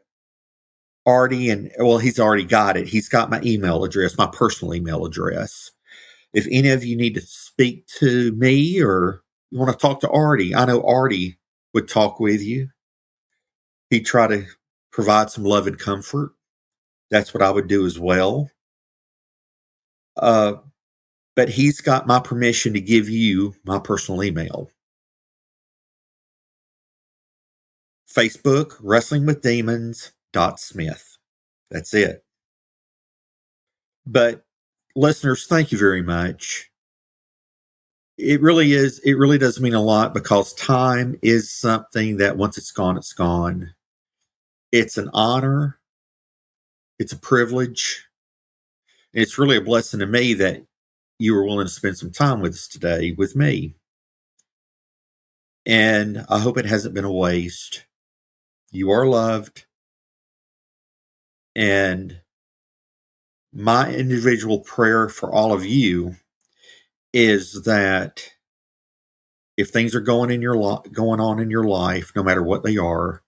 Artie he's already got it. He's got my email address, my personal email address. If any of you need to speak to me or you want to talk to Artie, I know Artie would talk with you. He'd try to provide some love and comfort. That's what I would do as well. But he's got my permission to give you my personal email. Facebook, Wrestling with Demons .smith. That's it. But listeners, thank you very much. It really does mean a lot because time is something that once it's gone, it's gone. It's an honor. It's a privilege. And it's really a blessing to me that you were willing to spend some time with us today with me. And I hope it hasn't been a waste. You are loved. And my individual prayer for all of you is that if things are going on in your life, no matter what they are,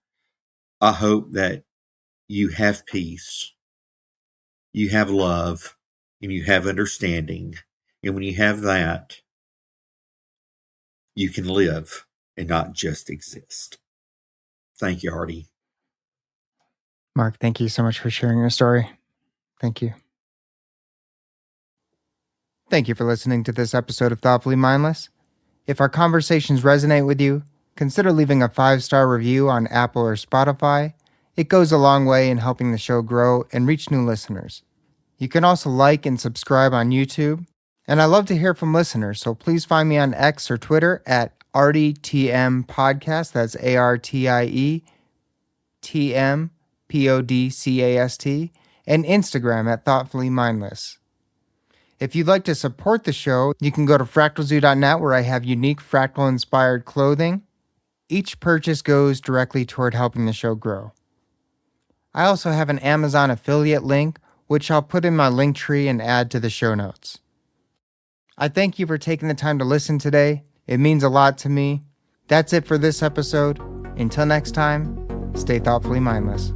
I hope that you have peace, you have love, and you have understanding. And when you have that, you can live and not just exist. Thank you, Artie. Mark, thank you so much for sharing your story. Thank you. Thank you for listening to this episode of Thoughtfully Mindless. If our conversations resonate with you, consider leaving a 5-star review on Apple or Spotify. It goes a long way in helping the show grow and reach new listeners. You can also like and subscribe on YouTube. And I love to hear from listeners, so please find me on X or Twitter at ArtieTM Podcast. That's ARTIETMPODCAST. And Instagram at Thoughtfully Mindless. If you'd like to support the show, you can go to fractalzoo.net where I have unique fractal-inspired clothing. Each purchase goes directly toward helping the show grow. I also have an Amazon affiliate link, which I'll put in my link tree and add to the show notes. I thank you for taking the time to listen today. It means a lot to me. That's it for this episode. Until next time, stay thoughtfully mindless.